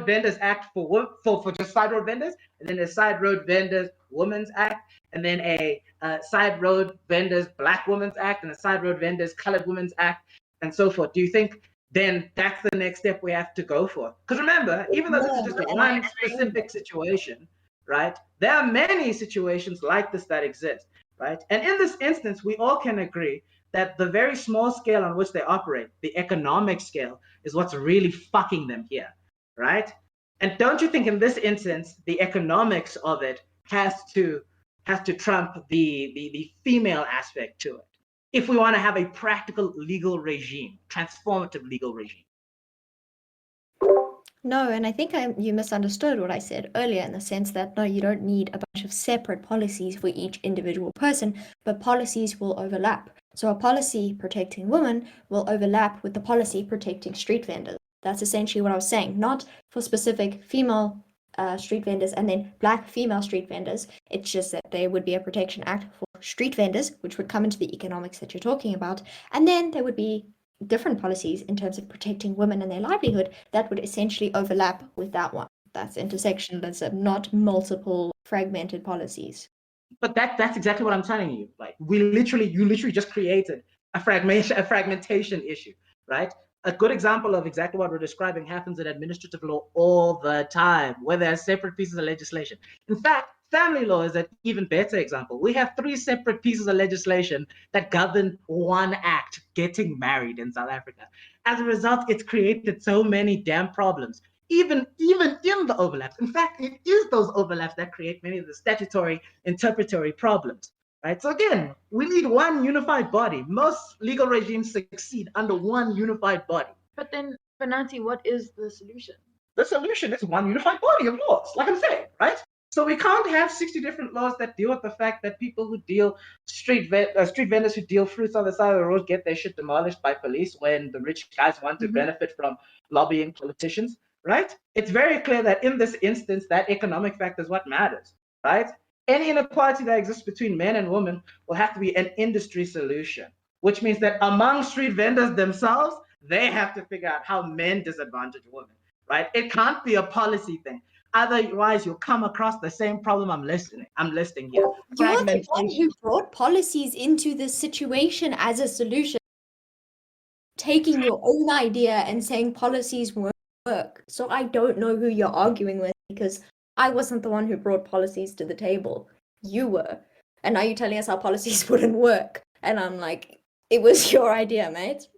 vendors act for just side road vendors, and then a side road vendors women's act, and then a side road vendors black women's act, and a side road vendors colored women's act, and so forth? Do you think then that's the next step we have to go for? Because remember, even though this is just one specific situation, right, there are many situations like this that exist, right? And in this instance, we all can agree that the very small scale on which they operate, the economic scale, is what's really fucking them here, right? And don't you think in this instance, the economics of it has to trump the female aspect to it, if we want to have a practical legal regime, transformative legal regime? No, and I think you misunderstood what I said earlier in the sense that, no, you don't need a bunch of separate policies for each individual person, but policies will overlap. So a policy protecting women will overlap with the policy protecting street vendors. That's essentially what I was saying, not for specific female street vendors and then black female street vendors. It's just that there would be a protection act for street vendors, which would come into the economics that you're talking about, and then there would be different policies in terms of protecting women and their livelihood that would essentially overlap with that one. That's intersectionalism, not multiple fragmented policies. But that's exactly what I'm telling you. Like you literally just created a fragmentation issue, right? A good example of exactly what we're describing happens in administrative law all the time, where there are separate pieces of legislation. In fact, family law is an even better example. We have 3 separate pieces of legislation that govern one act, getting married in South Africa. As a result, it's created so many damn problems, even in the overlaps. In fact, it is those overlaps that create many of the statutory interpretory problems, right? So again, we need one unified body. Most legal regimes succeed under one unified body. But then, Banathi, what is the solution? The solution is one unified body of laws, like I'm saying, right? So we can't have 60 different laws that deal with the fact that people who deal street vendors who deal fruits on the side of the road get their shit demolished by police when the rich guys want to benefit from lobbying politicians, right? It's very clear that in this instance, that economic factor is what matters, right? Any inequality that exists between men and women will have to be an industry solution, which means that among street vendors themselves, they have to figure out how men disadvantage women, right? It can't be a policy thing. Otherwise, you'll come across the same problem I'm listing here. You're the one who brought policies into this situation as a solution, taking your own idea and saying policies won't work. So I don't know who you're arguing with, because I wasn't the one who brought policies to the table. You were. And now you're telling us our policies wouldn't work. And I'm like, it was your idea, mate.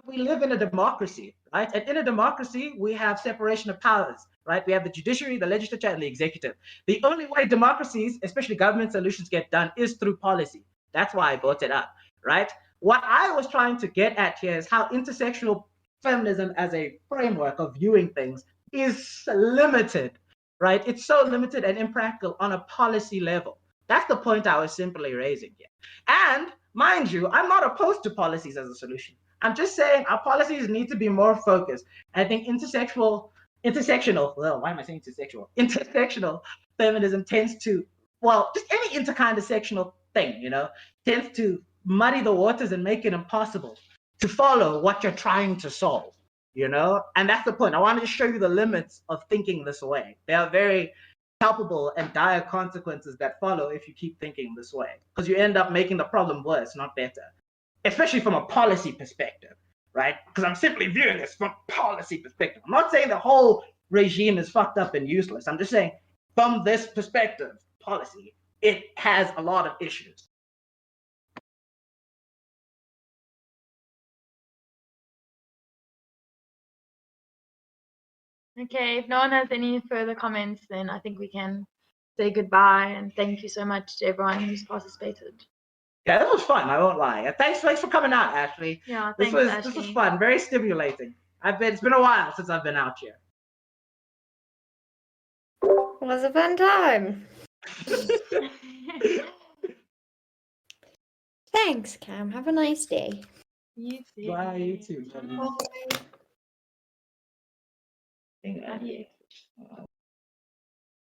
We live in a democracy, right? And in a democracy, we have separation of powers, right? We have the judiciary, the legislature, and the executive. The only way democracies, especially government solutions, get done is through policy. That's why I brought it up, right? What I was trying to get at here is how intersectional feminism as a framework of viewing things is limited, right? It's so limited and impractical on a policy level. That's the point I was simply raising here. And mind you, I'm not opposed to policies as a solution. I'm just saying our policies need to be more focused. I think intersectional, well, why am I saying intersectional? Intersectional feminism tends to, well, just any intersectional thing, tends to muddy the waters and make it impossible to follow what you're trying to solve, And that's the point. I wanted to show you the limits of thinking this way. There are very palpable and dire consequences that follow if you keep thinking this way, because you end up making the problem worse, not better. Especially from a policy perspective, right? Because I'm simply viewing this from a policy perspective. I'm not saying the whole regime is fucked up and useless. I'm just saying from this perspective, policy, it has a lot of issues. Okay, if no one has any further comments, then I think we can say goodbye, and thank you so much to everyone who's participated. Yeah, that was fun. I won't lie. Thanks for coming out, Ashleigh. Yeah, thanks, Ashleigh. This was fun. Very stimulating. It's been a while since I've been out here. It was a fun time. Thanks, Cam. Have a nice day. You too. Bye, you too. Bye.